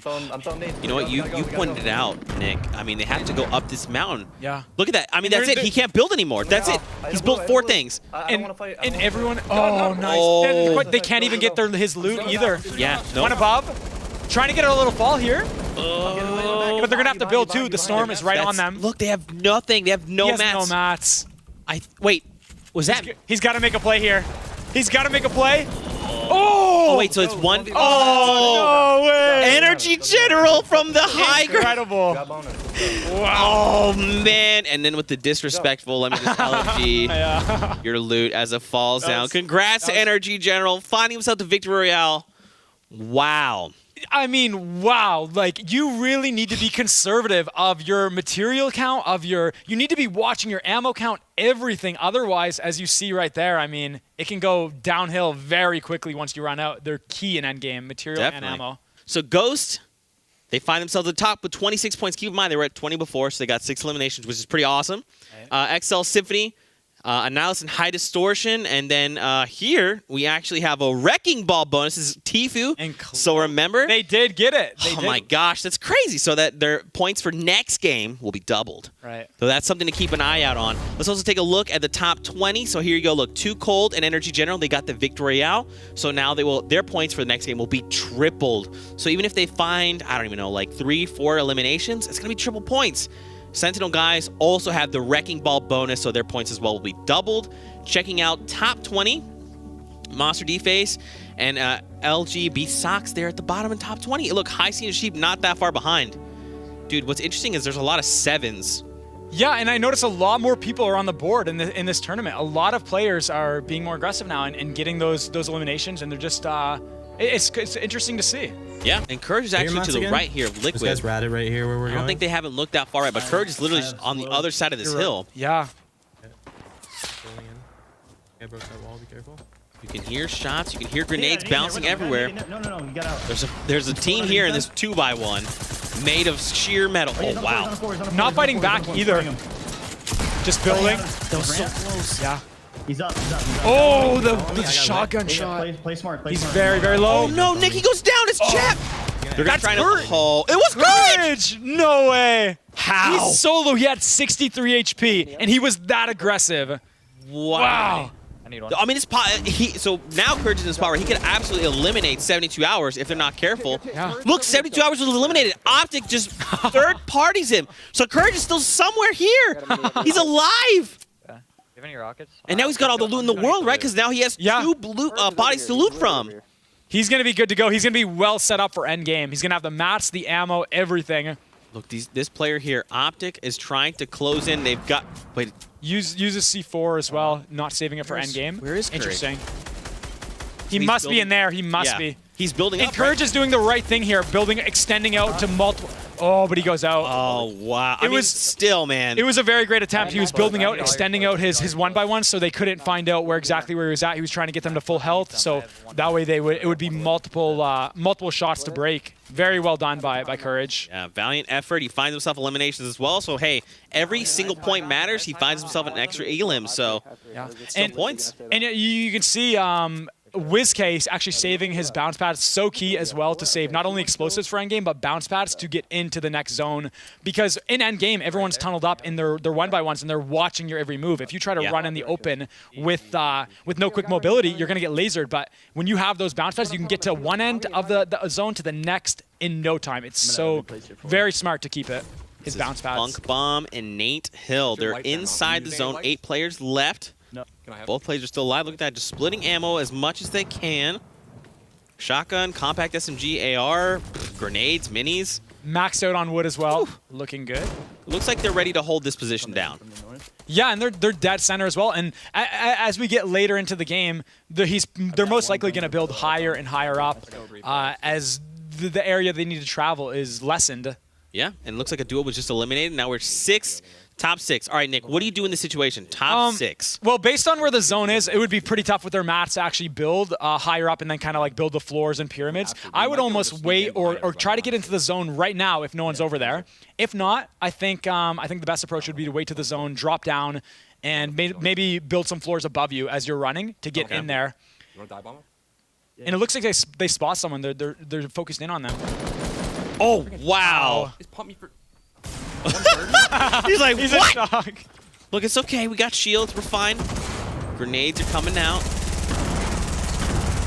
I'm throwing nades. You know what? We You gotta go, we gotta pointed go. it out, Nick. I mean, they have to go up this mountain. Yeah. Look at that. I mean, And that's it. they're- He can't build anymore. That's it. I He's don't built know, I 4 don't know. things. I don't And, wanna fight. and everyone. Oh, nice. Oh. They can't even get his loot either. Yeah. One No. above. Trying to get a little fall here. But they're gonna have to build too. The storm is right on them. Look, they have nothing. They have no He has mats. no mats. Wait. Was that? He's got to make a play here. He's got to make a play. Oh! Oh, wait. So it's one. Oh, no way! Energy General from the high ground. Incredible. Got bonus. Oh, man. And then with the disrespectful, let me just LG Yeah. your loot as it falls That down. was- Congrats to Energy General, finding himself the Victory Royale. Wow. I mean, wow. Like, you really need to be conservative of your material count, you need to be watching your ammo count, everything. Otherwise, as you see right there, I mean, it can go downhill very quickly once you run out. They're key in endgame, material Definitely. and ammo. So Ghost, they find themselves at the top with 26 points. Keep in mind, they were at 20 before, so they got 6 eliminations, which is pretty awesome. XL Symphony, Annihilus and High Distortion, and then here we actually have a Wrecking Ball bonus. This is Tfue. And So remember, They did get it. They oh did. my gosh, that's crazy. So that their points for next game will be doubled. Right. So that's something to keep an eye out on. Let's also take a look at the top 20. So here you go. Look, Too Cold and Energy General, they got the Victory Royale. So now their points for the next game will be tripled. So even if they find, I don't even know, like 3-4 eliminations, it's going to be triple points. Sentinel guys also have the Wrecking Ball bonus, so their points as well will be doubled. Checking out top 20, Monster D-Face and LGB Socks there at the bottom in top 20. Look, High Scene and Sheep not that far behind. Dude, what's interesting is there's a lot of 7s. Yeah, and I notice a lot more people are on the board in this tournament. A lot of players are being more aggressive now and getting those eliminations, and they're just it's interesting to see. Yeah, and Courage is actually to the right here of Liquid. This guy's ratted right here where we're I going. don't think they haven't looked that far right, but Courage is literally just on the other side of this hill. Yeah. Rolling in. I broke that wall. Be careful. You can hear shots, you can hear grenades bouncing everywhere. No, you got out. There's a team here in this 2x1 made of sheer metal. Oh, wow. Not fighting back either. Just building. That was so close. Yeah. He's up. Oh, the shotgun shot. Play smart. He's very, very low. Oh, no, Nicky goes down. It's Chap. They're That's trying Courage. to haul. It was Courage. Courage! No way. How? He's solo. He had 63 HP, and he was that aggressive. Wow. I need one. I mean, so now Courage is in a spot where he could absolutely eliminate 72 hours if they're not careful. Yeah. Look, 72 hours was eliminated. Optic just third parties him. So Courage is still somewhere here. He's alive. You have any rockets? And now he's got all the loot in the world, right? Because now he has 2 bodies to loot from. He's going to be good to go. He's going to be well set up for endgame. He's going to have the mats, the ammo, everything. Look, this player here, Optic, is trying to close in. They've got... Wait. Use a C4 as well, not saving it for endgame. Where is Courage? Interesting. He He's must be building- in there. He must Yeah. be. He's building And up. Courage is doing the right thing here, extending out to multiple. Oh, but he goes out. Oh, wow. I mean, was- still, man. It was a very great attempt. He was building out, extending out his 1x1, so they couldn't find out exactly where he was at. He was trying to get them to full health, so that way it would be multiple shots to break. Very well done by Courage. Yeah, valiant effort. He finds himself eliminations as well. So, hey, every single point matters. He finds himself an extra elim, so still points. And you can see WizK actually saving his bounce pads, so key as well to save not only explosives for endgame, but bounce pads to get into the next zone. Because in endgame, everyone's tunneled up in their 1x1s and they're watching your every move. If you try to run in the open with no quick mobility, you're going to get lasered. But when you have those bounce pads, you can get to one end of the zone to the next in no time. It's so very smart to keep it. His bounce pads. Funk Bomb and Nate Hill. They're inside the zone. 8 players left. Both players are still alive. Look at that, just splitting ammo as much as they can. Shotgun, compact SMG, AR, grenades, minis. Maxed out on wood as well. Looking good. Looks like they're ready to hold this position down. Yeah, and they're dead center as well. And as we get later into the game, they're most likely going to build higher and higher up as the area they need to travel is lessened. Yeah, and it looks like a duo was just eliminated. Now we're top 6. All right, Nick, what do you do in this situation? Top 6. Well, based on where the zone is, it would be pretty tough with their mats to actually build higher up and then kind of like build the floors and pyramids. I would almost wait or try to get into the zone right now if no one's over there. If not, I think the best approach would be to wait to the zone, drop down, and maybe build some floors above you as you're running to get in there. You want to dive bomb it? And it looks like they spot someone. They're focused in on them. Oh, wow. Just pump me for... He's like, He's what? in shock. Look, it's okay. We got shields. We're fine. Grenades are coming out.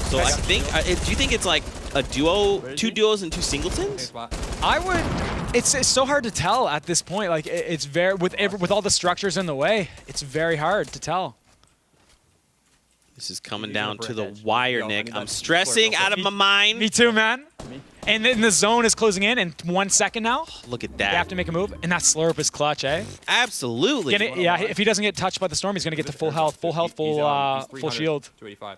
So I think, do you think it's like a duo, 2 duos and 2 singletons? I would. It's so hard to tell at this point. Like it's very with all the structures in the way, it's very hard to tell. This is coming down to the wire, Nick. I'm stressing out of my mind. Me too, man. And then the zone is closing in 1 second now. Look at They have that. to make a move, and that slurp is clutch, eh? Absolutely. Yeah, if he doesn't get touched by the storm, he's gonna get to full health, full shield. 285.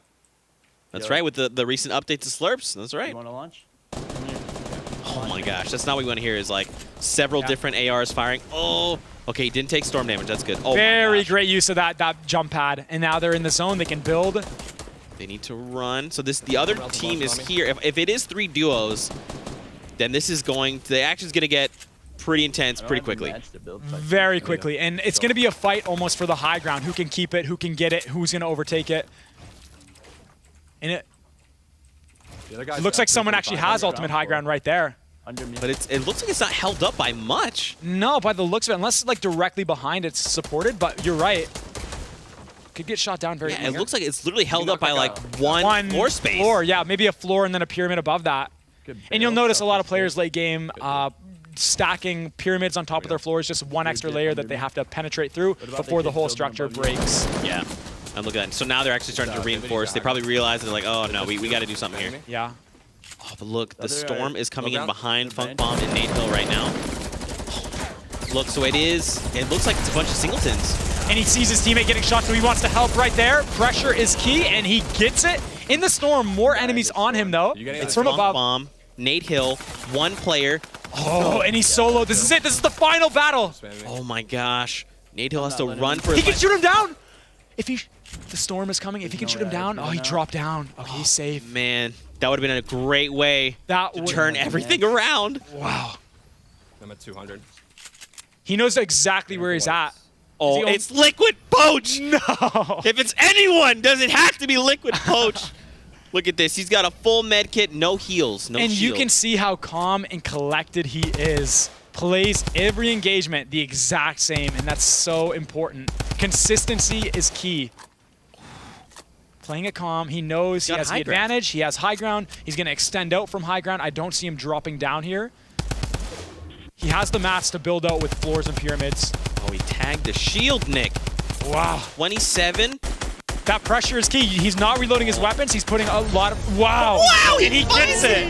That's right, with the recent update to slurps. That's right. You want to launch? Oh my gosh, that's not what we want to hear is like several different ARs firing. Oh, okay, he didn't take storm damage. That's good. Oh Very my gosh. great use of that jump pad, and now they're in the zone. They can build. They need to run. So the other team is here. If it is 3 duos, then this is the action's going to get pretty intense pretty quickly. Very quickly, and it's going to be a fight almost for the high ground. Who can keep it? Who can get it? Who's going to overtake it? And it looks like someone actually has ultimate high ground right there. But it looks like it's not held up by much. No, by the looks of it, unless it's like directly behind, it's supported. But you're right. Could get shot down very. Yeah, it looks like it's literally held up by like one floor space. Floor, yeah, maybe a floor and then a pyramid above that. And you'll notice a lot of players late game stacking pyramids on top of their floors, just one extra layer that they have to penetrate through before the whole structure breaks. Yeah. And look at that. So now they're actually starting to reinforce. They probably realize they're like, oh no, we got to do something here. Yeah. Oh, but look, the storm is coming in behind Funk Bomb and Nate Hill right now. Look, so it looks like it's a bunch of singletons. And he sees his teammate getting shot, so he wants to help right there. Pressure is key, and he gets it. In the storm, more enemies on him, though. It's from above. Bomb, Nate Hill, 1 player. Oh, and he's solo. This is it. This is the final battle. Oh my gosh. Nate Hill has to run for He his can life. shoot him down. The storm is coming. If he can shoot him down, he dropped down. Okay, he's safe. Man, that would have been a great way to turn everything around. Wow. I'm at 200. He knows exactly where he's at. Oh, it's Liquid Poach! No! If it's anyone, does it have to be Liquid Poach? Look at this. He's got a full med kit, no heals, no And shield. you can see how calm and collected he is. Plays every engagement the exact same, and that's so important. Consistency is key. Playing it calm. He knows he has the advantage. He has high ground. He's going to extend out from high ground. I don't see him dropping down here. He has the mats to build out with floors and pyramids. Oh, he tagged the shield, Nick. Wow. 27. That pressure is key. He's not reloading his weapons. He's putting a lot of... Wow. Wow, And he gets it.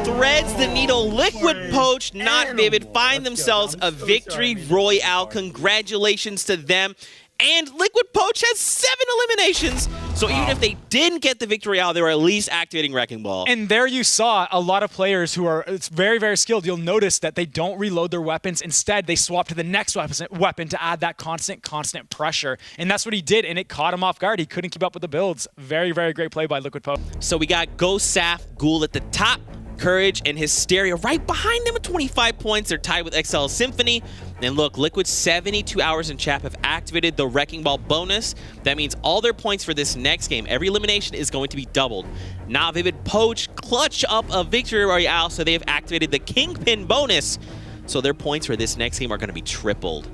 Threads the needle. Liquid Poach, NotVivid, find themselves a victory royale. Congratulations to them. And Liquid Poach has 7 eliminations. So even if they didn't get the victory out, they were at least activating Wrecking Ball. And there you saw a lot of players who are very, very skilled. You'll notice that they don't reload their weapons. Instead, they swap to the next weapon to add that constant pressure. And that's what he did, and it caught him off guard. He couldn't keep up with the builds. Very, very great play by Liquid Poach. So we got Ghost, Saf, Ghoul at the top, Courage and Hysteria right behind them with 25 points. They're tied with XL Symphony. And look, Liquid 72 hours in chat have activated the Wrecking Ball bonus. That means all their points for this next game, every elimination is going to be doubled. NotVivid Poach clutch up a victory royale, so they have activated the Kingpin bonus. So their points for this next game are going to be tripled.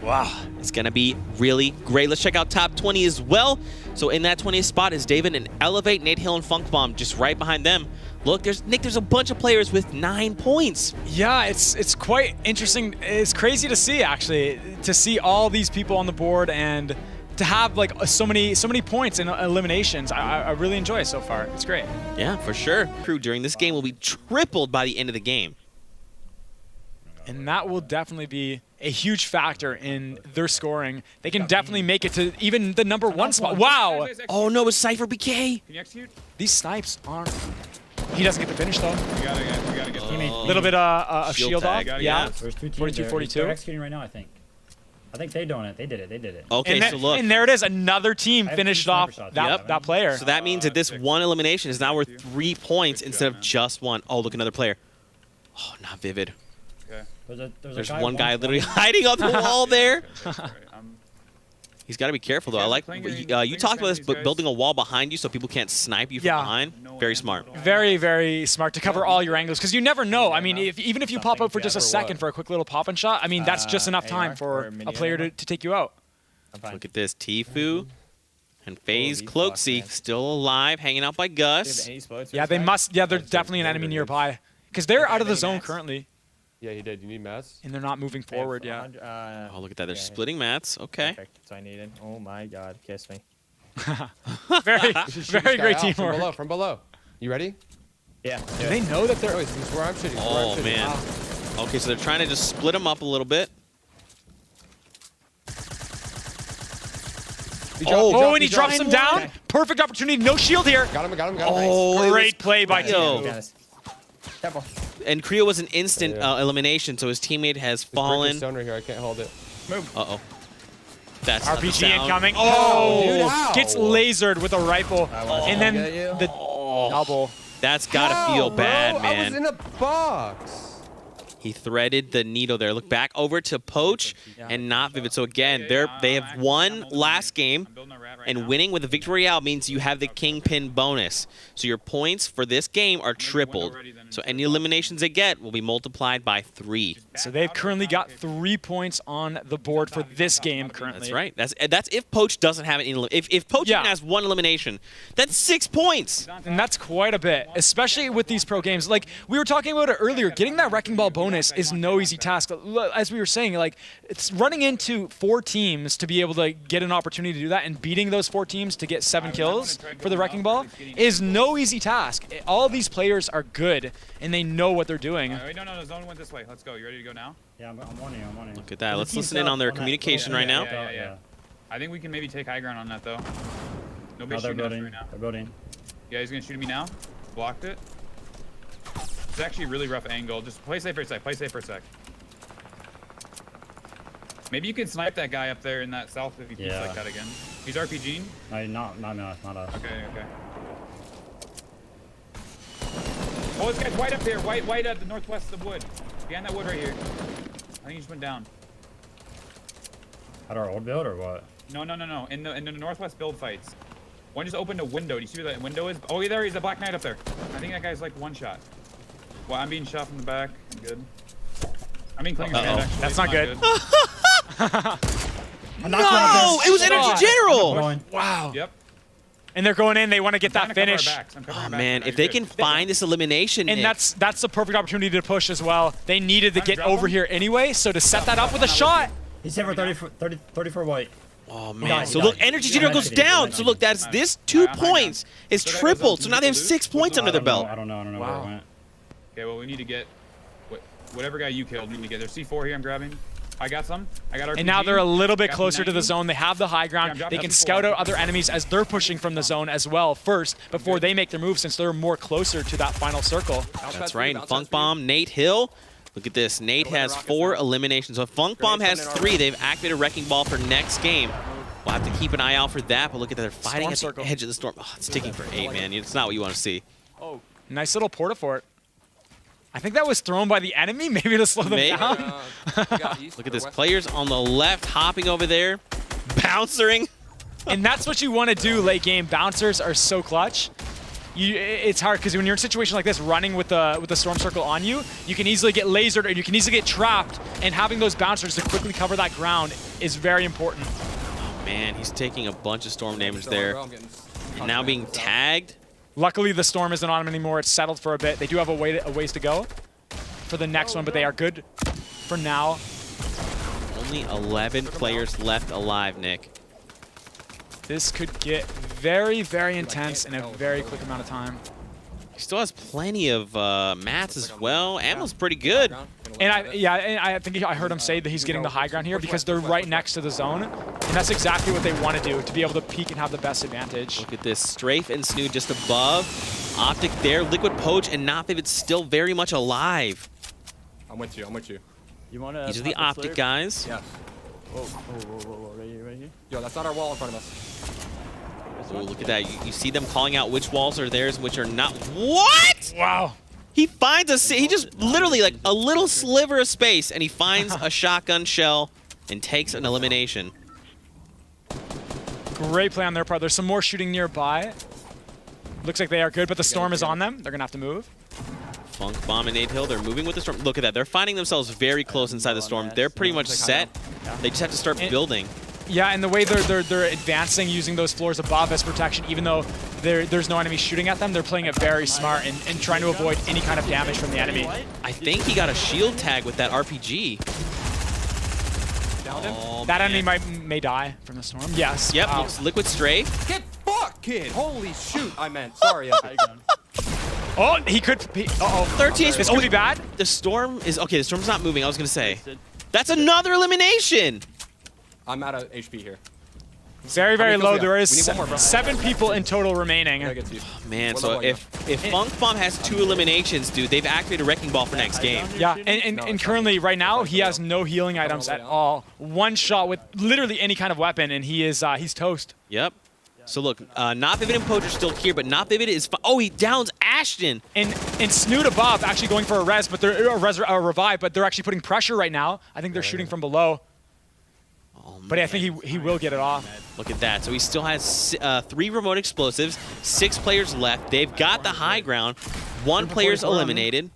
Wow, it's going to be really great. Let's check out top 20 as well. So in that 20th spot is David and Elevate, Nate Hill, and Funk Bomb just right behind them. Look, there's a bunch of players with 9 points. Yeah, it's quite interesting. It's crazy to see, actually, to see all these people on the board and to have like so many points in eliminations. I really enjoy it so far. It's great. Yeah, for sure. Crew during this game will be tripled by the end of the game. And that will definitely be a huge factor in their scoring. They can definitely make it to even the #1 spot. Wow! Oh no, it's SypherPK. Can you execute? These snipes aren't... He doesn't get the finish, though. We gotta get. A little bit of shield off. tag. Yeah. There's 2 teams 42, there. 42. They're executing right now, I think. I think they're doing it. They did it. Okay, And, so look. and there it is. Another team I have finished 2 off sniper shots. that, that player. So that means that this one elimination is now worth 3 points instead of just 1. Oh, look, another player. Oh, not Vivid. Okay. There's one guy literally hiding on the wall there. He's got to be careful, though. I like you talked about this, but building a wall behind you so people can't snipe you from behind. Very smart. Very, very smart to cover all your angles, because you never know. I mean, even if you pop out for just a second for a quick little pop and shot, I mean, that's just enough time for a player to take you out. Look at this. Tfue and Faze Cloaksy still alive, hanging out by Gus. Yeah, they must. Yeah, they're definitely an enemy nearby, because they're out of the zone currently. Yeah, he did. You need mats? And they're not moving forward, yeah. Oh, look at that. They're splitting mats. Okay. That's what I needed. Oh my god, kiss me. Very, very great teamwork. From below. You ready? Yeah. Do they know that they're... This is where I'm shooting. Oh, man. Okay, so they're trying to just split them up a little bit. Oh, and he drops him down. Okay. Perfect opportunity. No shield here. Got him. Oh, great play by Creo. Careful. And Creo was an instant elimination, so his teammate has fallen. Stoner here. I can't hold it. Move. Uh-oh. That's not the RPG sound. incoming. Oh, dude, Oh, how? gets lasered with a rifle. And then the double. That's gotta feel bad, man. I was in a box. He threaded the needle there. Look back over to Poach and NotVivid. So again, they have won last game, and winning with a victory royale means you have the Kingpin bonus. So your points for this game are tripled. So any eliminations they get will be multiplied by 3. So they've currently got 3 points on the board for this game currently. That's right. That's if Poach doesn't have any. If Poach even has 1 elimination, that's 6 points. And that's quite a bit, especially with these pro games. Like we were talking about it earlier, getting that Wrecking Ball bonus is no easy task. As we were saying, like it's running into 4 teams to be able to get an opportunity to do that, and beating those 4 teams to get 7 kills for the Wrecking Ball is no easy task. All these players are good, and they know what they're doing. No, zone went this way. Let's go. You ready to go now? Yeah, I'm warning you. Look at that. Let's listen in on their communication right now. Yeah. I think we can maybe take high ground on that though. Nobody's They're shooting us building. right now. They're building. Yeah, he's gonna shoot at me now. Blocked it. It's actually a really rough angle. Just play safe for a sec. Maybe you can snipe that guy up there in that south if he keeps like that again. He's RPGing? Not us. Okay. Oh, this guy's white up here. White at the northwest of the wood. Behind that wood right here. I think he just went down. At our old build or what? No. In the northwest build fights. One just opened a window. Do you see where that window is? Oh, there he's a Black Knight up there. I think that guy's like 1 shot. Well, I'm being shot from the back. I'm good. I'm being clean actually. That's not good. No! It was Energy General! Wow. Yep. And they're going in. They want to get that finish. Oh, man. If they can find this elimination, And that's the perfect opportunity to push as well. They needed to get over here anyway, so to set that up with a shot. He's hit for 34 white. Oh, man. So look, Energy General goes down. So look, this 2 points is tripled. So now they have 6 points under their belt. I don't know where it went. Okay, well, we need to get whatever guy you killed. We need to get. There's C4 here. I'm grabbing. I got some. I got RPG. And now they're a little bit Got closer to the 90. zone. They have the high ground. Yeah, They can that's scout cool. out other enemies as they're pushing from the zone as well first before they make their move, since they're more closer to that final circle. That's right. And Funk Bomb, Nate Hill. Look at this. Nate has 4 eliminations. So if Funk Bomb has 3, they've activated Wrecking Ball for next game. We'll have to keep an eye out for that. But look at that. They're fighting at the edge of the storm. Oh, it's ticking for 8, man. It's not what you want to see. Oh, nice little porta-fort. I think that was thrown by the enemy, maybe to slow them down. Look at this. Players on the left hopping over there, bouncing. And that's what you want to do late game. Bouncers are so clutch. It's hard because when you're in a situation like this, running with the storm circle on you, you can easily get lasered or you can easily get trapped. And having those bouncers to quickly cover that ground is very important. Oh, man, he's taking a bunch of storm damage there. And now being tagged. Luckily, the storm isn't on him anymore. It's settled for a bit. They do have a ways to go for the next one, but they are good for now. Only 11 players left alive, Nick. This could get very, very intense in a very quick amount of time. He still has plenty of mats as well. Ammo's pretty good. And I think I heard him say that he's getting the high ground here because they're right next to the zone. And that's exactly what they want to do, to be able to peek and have the best advantage. Look at this. Strafe and Snood just above. Optic there. Liquid Poach and NotVivid still very much alive. I'm with you. I'm with you. You want to? These are the Optic guys. Yeah. Whoa, right here. Yo, that's not our wall in front of us. Oh, look at that. You see them calling out which walls are theirs and which are not. What? Wow. He finds he just literally like a little sliver of space and he finds a shotgun shell and takes an elimination. Great play on their part. There's some more shooting nearby. Looks like they are good, but the storm is on them. They're going to have to move. Funk Bomb and Nate Hill, they're moving with the storm. Look at that. They're finding themselves very close inside the storm. They're pretty much set. They just have to start building. Yeah, and the way they're advancing using those floors above as protection, even though there's no enemy shooting at them, they're playing it very smart and trying to avoid any kind of damage from the enemy. I think he got a shield tag with that RPG. Oh, that man. enemy may die from the storm. Yes. Yep, Wow. looks Liquid Strafe. Get fucked, kid. Holy shoot. I meant. Sorry. Oh, he could. Uh-oh. 13. This could be bad. The storm is okay. The storm's not moving. I was gonna say. That's another elimination. I'm out of HP here. Very, very kills low. we got? There We is need one more, bro. 7 people in total remaining. I get to you. Man, What so about if Funk Bomb has 2 eliminations, dude, they've activated Wrecking Ball for next game. Yeah, and currently, right now, he has no healing items at all. One shot with literally any kind of weapon, and he's toast. Yep. So look, NotVivid and Poach are still here, but NotVivid is. Oh, he downs Ashton. And Snood above actually going for a res, but they're a revive, but they're actually putting pressure right now. I think they're shooting from below. Oh, But I think he will get it off. Look at that. So he still has 3 remote explosives, 6 players left. They've got the high ground. 1 player's eliminated.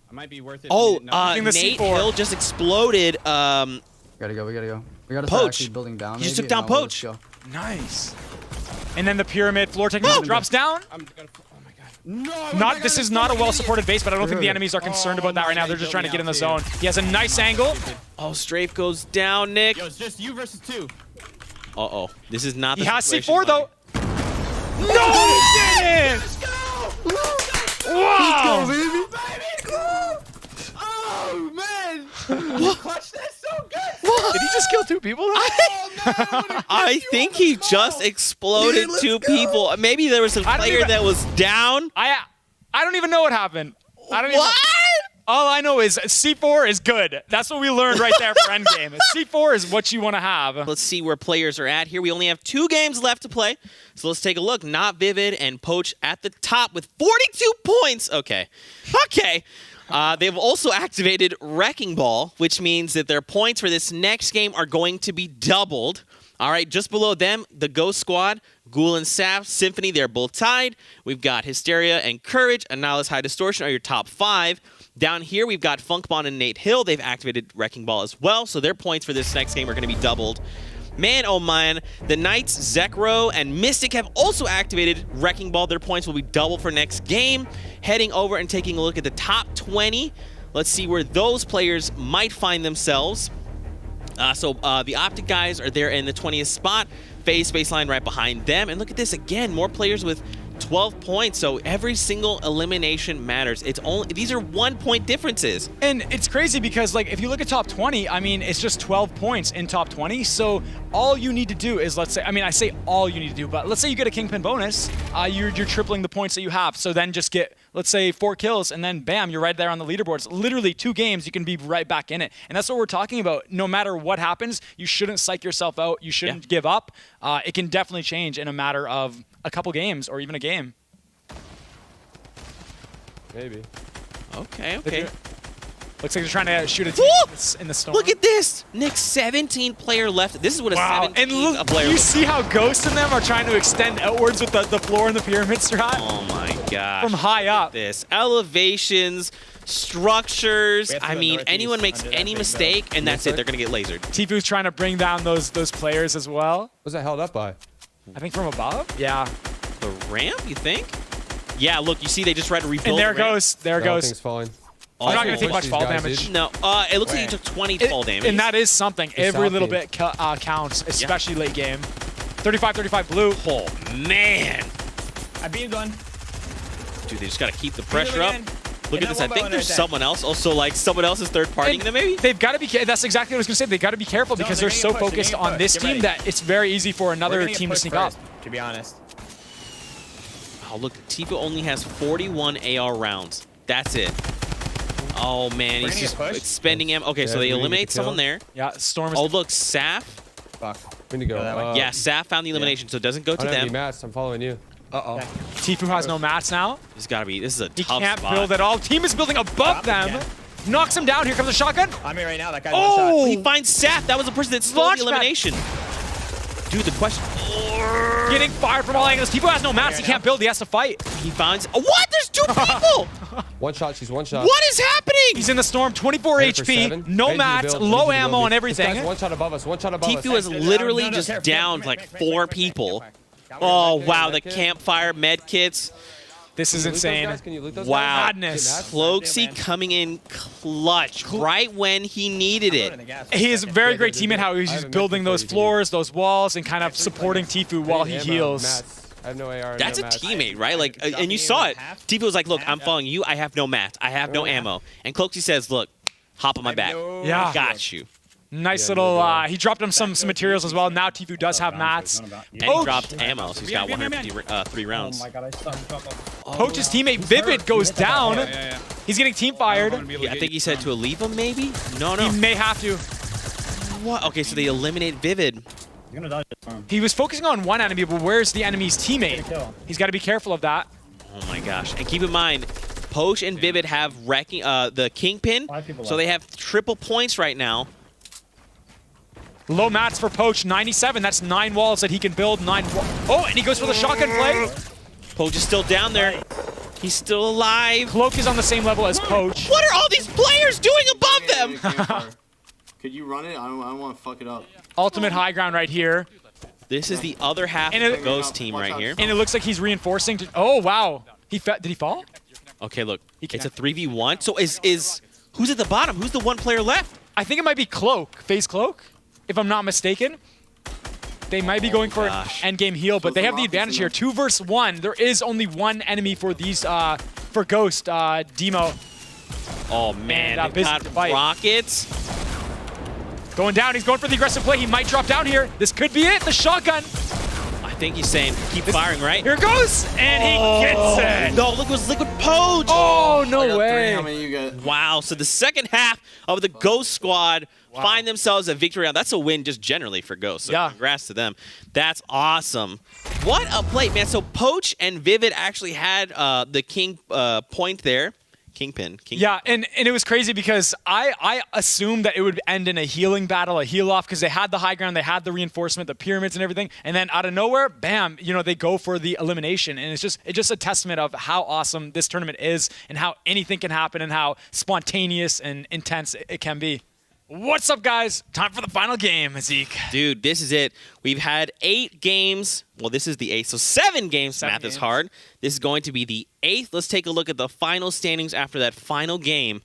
It might be worth it. Oh, the Nate C4. Hill just exploded. We gotta go. We start Poach. actually building down. He just maybe, took down and I'll Poach. just go. Nice. And then the pyramid floor technique drops down. I'm gonna. Oh my god. This is not a well-supported base, but I don't think the enemies are concerned about that right now. They're just trying to get in the zone. He has a nice angle. Oh, Strafe goes down, Nick. Yo, it's just you versus 2. Uh-oh. This is not the He has situation. C4 though. No, he didn't! Let's go! Wow! Oh man! You clutched that so good! Did he just kill 2 people? I think he just exploded 2 people. Maybe there was a I don't player even- that was down. I don't even know what happened. I don't even. What? All I know is C4 is good. That's what we learned right there for endgame. C4 is what you want to have. Let's see where players are at here. We only have 2 games left to play. So let's take a look. NotVivid and Poach at the top with 42 points. Okay. They've also activated Wrecking Ball, which means that their points for this next game are going to be doubled. All right, just below them, the Ghost Squad, Ghoul and Saf, Symphony, they're both tied. We've got Hysteria and Courage, Annihilus High Distortion are your top 5. Down here, we've got Funkbon and Nate Hill. They've activated Wrecking Ball as well, so their points for this next game are going to be doubled. Man, oh man, the Knights, Zekro, and Mystic have also activated Wrecking Ball. Their points will be double for next game. Heading over and taking a look at the top 20. Let's see where those players might find themselves. The Optic guys are there in the 20th spot. Faze Baseline right behind them. And look at this again, more players with 12 points. So every single elimination matters. These are 1-point differences. And it's crazy because, like, if you look at top 20, I mean, it's just 12 points in top 20. So all you need to do is, let's say, I mean, I say all you need to do, but let's say you get a Kingpin bonus, you're tripling the points that you have. So then just get, let's say, 4 kills, and then bam, you're right there on the leaderboards. Literally 2 games, you can be right back in it. And that's what we're talking about. No matter what happens, you shouldn't psych yourself out. You shouldn't give up. It can definitely change in a matter of a couple games or even a game. Maybe. Okay. Looks like they're trying to shoot a team in the storm. Look at this. Nick's 17 player left. This is what a 17 and look, player you see how Ghost and them are trying to extend outwards with the floor and the pyramid strat? Oh my gosh. From high up. This elevations, structures. I mean, anyone makes any mistake, and that's it. They're going to get lasered. Tfue's trying to bring down those players as well. What's that held up by? I think from above? Yeah. The ramp, you think? Yeah, look, you see they just tried to rebuild And there the ramp. goes. There goes. Thing's falling. I'm not going to take much fall damage. No, it looks like he took 20 fall damage. And that is something. Every little bit counts, especially late game. 35-35 blue. Oh, man. I beamed one. Dude, they just got to keep the pressure up. Look at this. I think there's someone else. Also, like, someone else is third-partying them, maybe? They've got to be that's exactly what I was going to say. They've got to be careful because they're so focused on this team that it's very easy for another team to sneak up. To be honest. Oh, look. Tfue only has 41 AR rounds. That's it. Oh, man. He's just spending ammo. Okay, so they eliminate someone there. Yeah, Storm is... Oh, look. Saf. Fuck. We need to go. Yeah, Saf found the elimination, so it doesn't go to them. I'm following you. Uh-oh. Tfue has no mats now. This got to be... This is a He tough can't spot. build at all. Team is building above them. Knocks him down. Here comes a shotgun. I'm here right now. That guy's Oh, one he shot. finds Saf. That was the person that stole the elimination. Dude, the question... Getting fired from all angles. Tfue has no mats. He can't build. He has to fight. He finds... Oh, what? There's 2 people! One shot. She's one shot. What is happening? He's in the storm. 24 HP. No mats. Low ammo and everything. One shot above us. One shot above us. Tfue is literally just down like 4 people. Oh, wow. The campfire med kits. This is insane. Wow. Madness. Cloaksy coming in clutch right when he needed it. He is a very great teammate, how he's just building those floors, those walls, and kind of supporting Tfue while he heals. I have no AR. That's a teammate, right? Like, and you saw it. Tfue was like, look, I'm following you. I have no mats. I have no ammo. And Cloaksy says, look, hop on my back. Yeah. Got you. Nice little, he dropped him some materials as well. Now Tfue does have mats. And he dropped ammo, so he's got 153 rounds. Oh my god, I stunned him. Poach's teammate Vivid goes down. He's getting team fired. Yeah, I think he said to leave him, maybe? No. He may have to. What? Okay, so they eliminate Vivid. He's gonna die this time. He was focusing on one enemy, but where's the enemy's teammate? He's got to be careful of that. Oh my gosh. And keep in mind, Poach and Vivid have wrecking the Kingpin, so they have triple points right now. Low mats for Poach, 97. That's 9 walls that he can build. Oh, and he goes for the shotgun play. Poach is still down there. He's still alive. Cloak is on the same level as Poach. What are all these players doing above them? Could you run it? I don't want to fuck it up. Ultimate high ground right here. This is the other half of the Ghost team right here. And it looks like he's reinforcing. Oh, wow. Did he fall? Okay, look. It's a 3v1. So is who's at the bottom? Who's the one player left? I think it might be Cloak. Faze Cloak, if I'm not mistaken. They might be going for an endgame heal, but they have the advantage here. 2 versus 1. There is only one enemy for these, for Ghost, Demo. Oh, man. They've got rockets. Going down. He's going for the aggressive play. He might drop down here. This could be it. The shotgun. I think he's saying keep firing, right? Here it goes. And he gets it. No, look, it was Liquid Poach. Oh, no way. How many you got? Wow. So the second half of the Ghost squad find themselves a victory round. That's a win just generally for Ghost. So congrats to them. That's awesome. What a play, man. So Poach and Vivid actually had the king point there. Kingpin. Yeah, and it was crazy because I assumed that it would end in a healing battle, a heal off, because they had the high ground, they had the reinforcement, the pyramids and everything, and then out of nowhere, bam, you know, they go for the elimination, and it's just a testament of how awesome this tournament is and how anything can happen and how spontaneous and intense it can be. What's up, guys? Time for the final game, Zeke. Dude, this is it. We've had 8 games. Well, this is the 8th, so 7 games. Math is hard. This is going to be the 8th. Let's take a look at the final standings after that final game,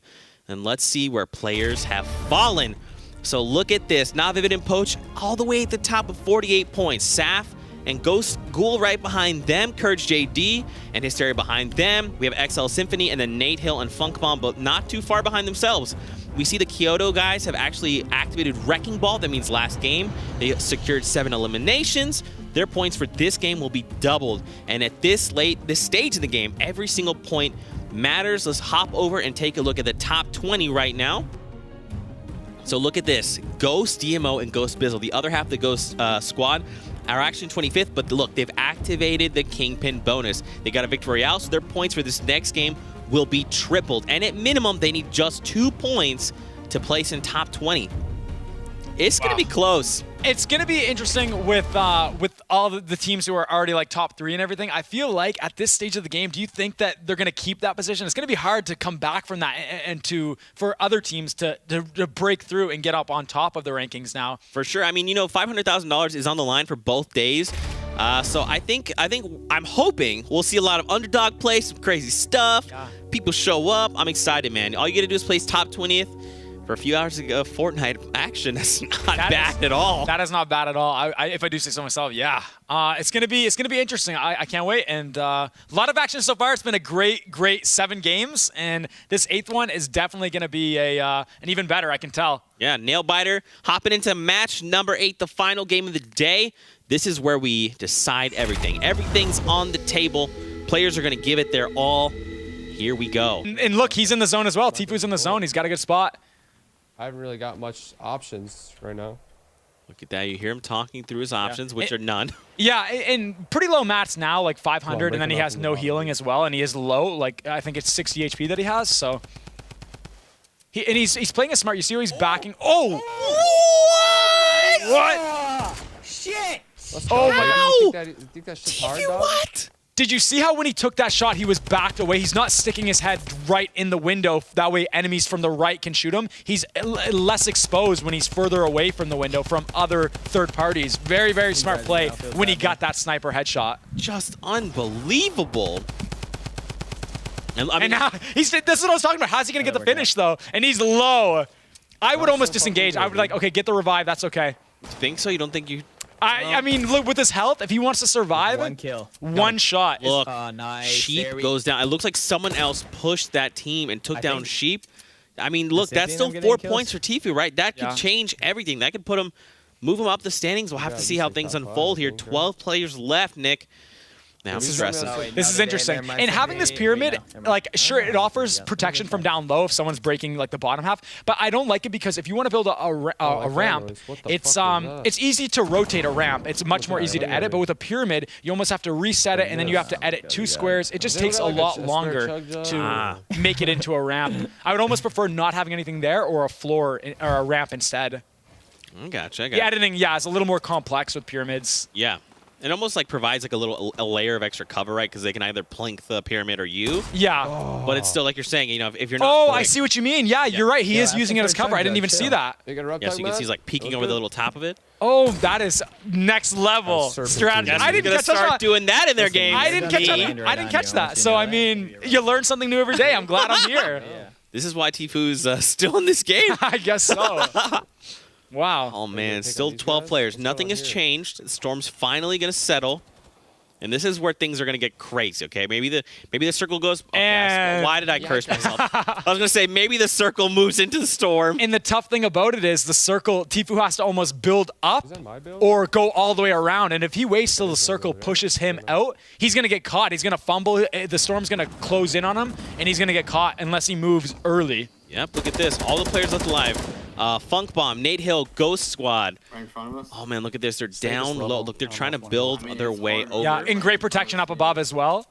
and let's see where players have fallen. So look at this. NotVivid and Poach all the way at the top with 48 points. Saf and Ghost Ghoul right behind them, Courage JD and Hysteria behind them. We have XL Symphony and then Nate Hill and Funk Bomb, but not too far behind themselves. We see the Kyoto guys have actually activated Wrecking Ball. That means last game, they secured 7 eliminations. Their points for this game will be doubled. And at this stage of the game, every single point matters. Let's hop over and take a look at the top 20 right now. So look at this. Ghost, DMO, and Ghost Bizzle. The other half of the Ghost squad are actually 25th, but look, they've activated the Kingpin bonus. They got a Victory Royale, so their points for this next game will be tripled. And at minimum, they need just 2 points to place in top 20. It's going to be close. It's going to be interesting with all the teams who are already like top 3 and everything. I feel like at this stage of the game, do you think that they're going to keep that position? It's going to be hard to come back from that and for other teams to break through and get up on top of the rankings now. For sure. I mean, you know, $500,000 is on the line for both days. So I'm hoping we'll see a lot of underdog play, some crazy stuff. Yeah. People show up. I'm excited, man. All you got to do is place top 20th. For a few hours of Fortnite action, that's not bad at all. That is not bad at all. If I do say so myself, yeah. It's gonna be interesting. I can't wait. And a lot of action so far. It's been a great 7 games, and this 8th one is definitely gonna be an even better. I can tell. Yeah, Nailbiter hopping into match number 8, the final game of the day. This is where we decide everything. Everything's on the table. Players are gonna give it their all. Here we go. And look, he's in the zone as well. Tfue's in the zone. He's got a good spot. I haven't really got much options right now. Look at that. You hear him talking through his options, which are none. Yeah, and pretty low mats now, like 500, and then he has no healing as well, and he is low. Like, I think it's 60 HP that he has, so. He's playing it smart. You see how he's backing. Oh! What? Shit! Oh, my! You think that shit's hard, dog? What? Did you see how when he took that shot, he was backed away? He's not sticking his head right in the window. That way enemies from the right can shoot him. He's less exposed when he's further away from the window from other third parties. Very, very smart play when he got that sniper headshot. Just unbelievable. And now, this is what I was talking about. How's he going to get the finish, though? And he's low. I would almost disengage. I would be like, okay, get the revive. That's okay. You think so? You don't think you... I mean, look, with his health, if he wants to survive, 1 kill. One shot. Look, nice. Sheep goes down. It looks like someone else pushed that team and took down Sheep. I mean, look, that's still 4 points for Tfue, right? That could change everything. That could move him up the standings. We'll have to see how things unfold here. 12 players left, Nick. Now I'm stressing. This is interesting. And having this pyramid, like, sure, it offers protection from down low if someone's breaking, like, the bottom half. But I don't like it because if you want to build a ramp, it's easy to rotate a ramp. It's much more easy to edit. But with a pyramid, you almost have to reset it, and then you have to edit 2 squares. It just takes a lot longer to make it into a ramp. I would almost prefer not having anything there or a floor or a ramp instead. Gotcha. The editing, is a little more complex with pyramids. Yeah. It almost like provides like a layer of extra cover, right? Because they can either plink the pyramid or you. Yeah. But it's still like you're saying, you know, if you're not. Oh, I see what you mean. Yeah, you're right. He is using it as cover. I didn't even see that. Yeah, so you can see he's like peeking over the little top of it. Oh, that is next level strategy. I didn't start doing that in their game. I didn't catch that. So I mean, you learn something new every day. I'm glad I'm here. This is why Tfue's still in this game. I guess so. Wow. Oh, man. Still 12 players. Nothing has changed. The storm's finally going to settle. And this is where things are going to get crazy, okay? Maybe the circle goes... why did I curse myself? I was going to say, maybe the circle moves into the storm. And the tough thing about it is the circle, Tfue has to almost build up or go all the way around. And if he waits till the circle pushes him out, he's going to get caught. He's going to fumble. The storm's going to close in on him, and he's going to get caught unless he moves early. Yep, look at this. All the players left alive. Funk Bomb, Nate Hill, Ghost Squad. Right in front of us. Oh, man, look at this. They're down low. Look, they're trying to build their way over. Yeah, and great protection up above as well.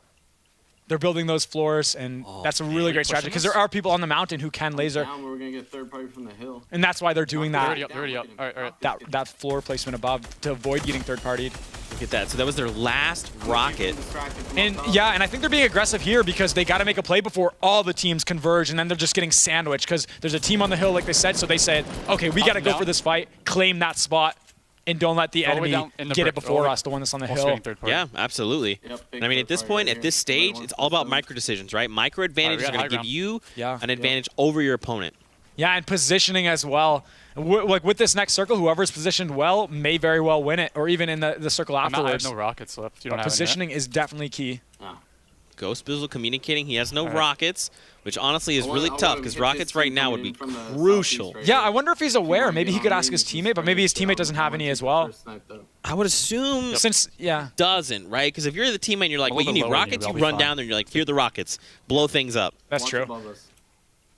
They're building those floors, and that's a really great strategy because there are people on the mountain who can laser. Down where we're going to get third party from the hill. And that's why they're doing that. They're already up. All right. That floor placement above to avoid getting third partied. Look at that. So that was their last rocket. And yeah, and I think they're being aggressive here because they got to make a play before all the teams converge, and then they're just getting sandwiched because there's a team on the hill, like they said. So they said, okay, we got to go for this fight, claim that spot, and don't let the enemy get it before us, the one that's on the hill. Yeah, absolutely. And I mean, at this point, at this stage, it's all about micro decisions, right? Micro advantages are going to give you an advantage over your opponent. Yeah, and positioning as well. Like with this next circle, whoever's positioned well may very well win it, or even in the circle afterwards. I have no rockets left. You don't have positioning is definitely key. Ghost Bizzle communicating. He has no rockets, which honestly is really tough because rockets right now would be crucial. Yeah, I wonder if he's aware. Maybe he could ask his teammate, but maybe his teammate doesn't have any as well. I would assume since doesn't, right? Because if you're the teammate and you're like, wait, you need rockets, you run down there and you're like, here are the rockets, blow things up. That's true.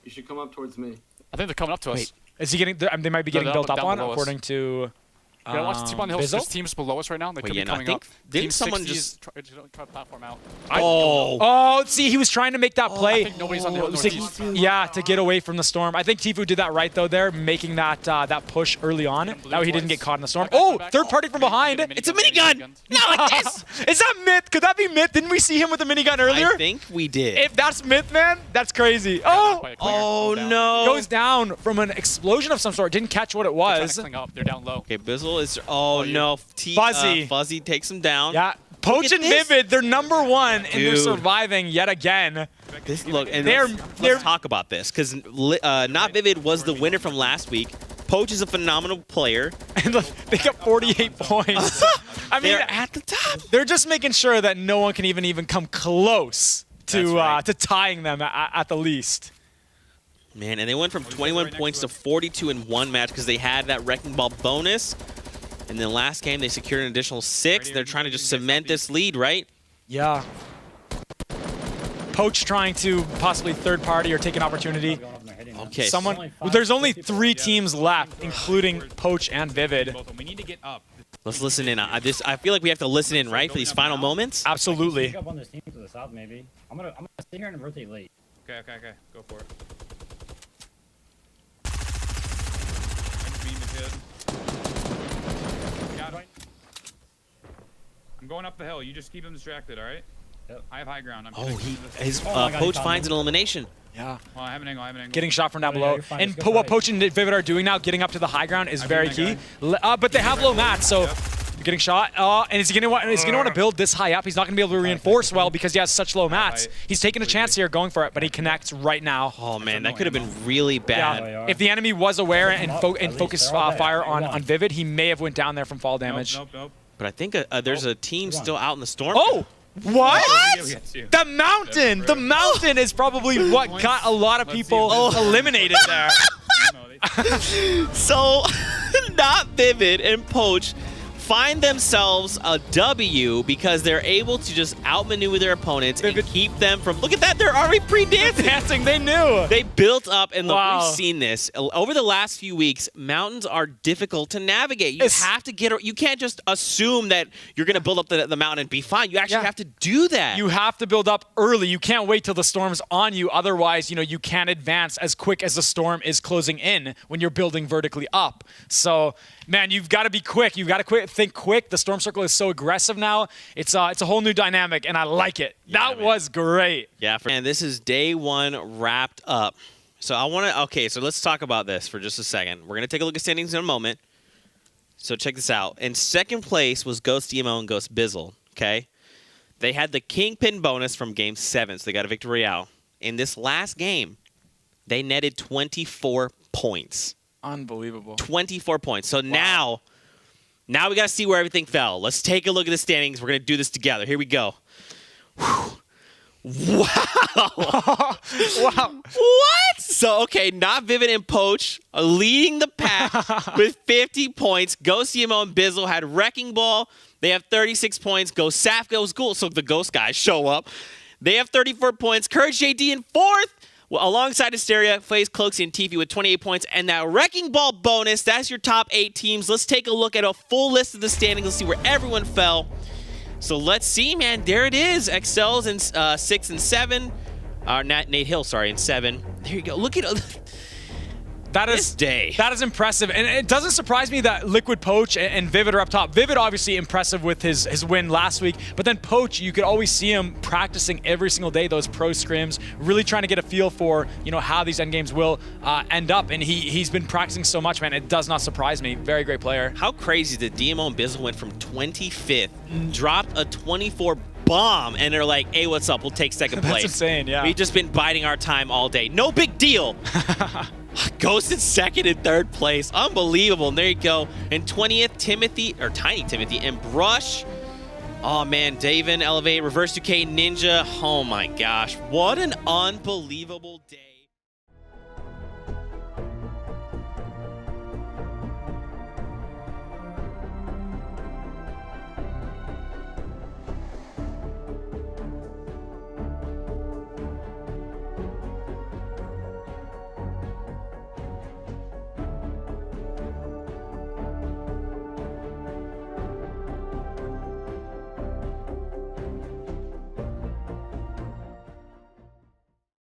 You should come up towards me. I think they're coming up to us. Is he getting? They might be getting built up on, according to. Yeah, watch the team on the hill. There's teams below us right now. They could be coming up. Didn't someone just try to platform out? Oh, see, he was trying to make that play. I think nobody's on the hill northeast. Yeah, to get away from the storm. I think Tfue did that right though there, making that that push early on. That way he didn't get caught in the storm. Oh, third party from behind. It's a minigun. Not like this. Is that Myth? Could that be Myth? Didn't we see him with a minigun earlier? I think we did. If that's Myth, man, that's crazy. Oh no. Goes down from an explosion of some sort. Didn't catch what it was. They're down low. Okay, Bizzle is. Oh no. Fuzzy. Fuzzy takes him down. Yeah. Poach and Vivid, they're number one, and they're surviving yet again. Let's talk about this, because NotVivid was the winner from last week. Poach is a phenomenal player. And they got 48 points. I mean, they're at the top. They're just making sure that no one can even come close to tying them at the least. Man, and they went from 21 points to 42 in one match because they had that Wrecking Ball bonus. And then last game, they secured an additional 6. They're trying to just cement this lead, right? Yeah. Poach trying to possibly third party or take an opportunity. Okay. There's only 3 teams left, including Poach and Vivid. We need to get up. Let's listen in. I feel like we have to listen in, right, for these final moments? Absolutely. Pick up on this team to the south, maybe. I'm gonna sit here and rotate late. Okay. Go for it. I'm going up the hill. You just keep him distracted, all right? Yep. I have high ground. Poach finds an elimination. Yeah. Well, I have an angle. Getting shot from down below. And what Poach and Vivid are doing now, getting up to the high ground, is very key. But they have low mats, so getting shot. And is he gonna want to build this high up? He's not gonna be able to reinforce well because he has such low mats. He's taking a chance here, going for it, but he connects right now. Oh man, that could have been really bad. Yeah. If the enemy was aware and focused fire on Vivid, he may have went down there from fall damage. Nope. But I think there's a team still out in the storm. Oh! What? The mountain! The mountain is probably what got a lot of people eliminated there. So, NotVivid and Poach find themselves a W because they're able to just outmaneuver their opponents and keep them from... Look at that, they're already pre-dancing. They knew. They built up, and look, we've seen this. Over the last few weeks, mountains are difficult to navigate. You have to get... You can't just assume that you're going to build up the mountain and be fine. You actually have to do that. You have to build up early. You can't wait till the storm's on you. Otherwise, you can't advance as quick as the storm is closing in when you're building vertically up. So... Man, you've got to be quick. You've got to think quick. The storm circle is so aggressive now. It's a whole new dynamic, and I like it. Yeah, that was great. Yeah, and this is day 1 wrapped up. So I want to. Okay, so let's talk about this for just a second. We're gonna take a look at standings in a moment. So check this out. In second place was Ghost DMO and Ghost Bizzle. Okay, they had the Kingpin bonus from Game 7, so they got a victory royale. In this last game, they netted 24 points. Unbelievable. 24 points. So now we got to see where everything fell. Let's take a look at the standings. We're going to do this together. Here we go. Whew. Wow. Wow. What? So, okay, NotVivid and Poach are leading the pack with 50 points. Ghost CMO and Bizzle had Wrecking Ball. They have 36 points. Ghost Saf goes cool. So the Ghost guys show up. They have 34 points. Courage JD in 4th. Well, alongside Hysteria, Faze, Cloaksy, and Tfue with 28 points. And that Wrecking Ball bonus, that's your top 8 teams. Let's take a look at a full list of the standings. Let's see where everyone fell. So let's see, man. There it is. Excel's in 6 and 7. Nate Hill, sorry, in 7. There you go. Look at That is impressive, and it doesn't surprise me that Liquid Poach and Vivid are up top. Vivid obviously impressive with his win last week, but then Poach, you could always see him practicing every single day those pro scrims, really trying to get a feel for how these end games will end up, and he's been practicing so much, man. It does not surprise me. Very great player. How crazy that DMO and Bizzle went from 25th, dropped a 24 bomb, and they're like, hey, what's up? We'll take second place. That's insane, yeah. We've just been biding our time all day. No big deal. Ghost in second and third place. Unbelievable. And there you go. And 20th, Tiny Timothy, and Brush. Oh, man. Daven, Elevate, Reverse 2K, Ninja. Oh, my gosh. What an unbelievable day.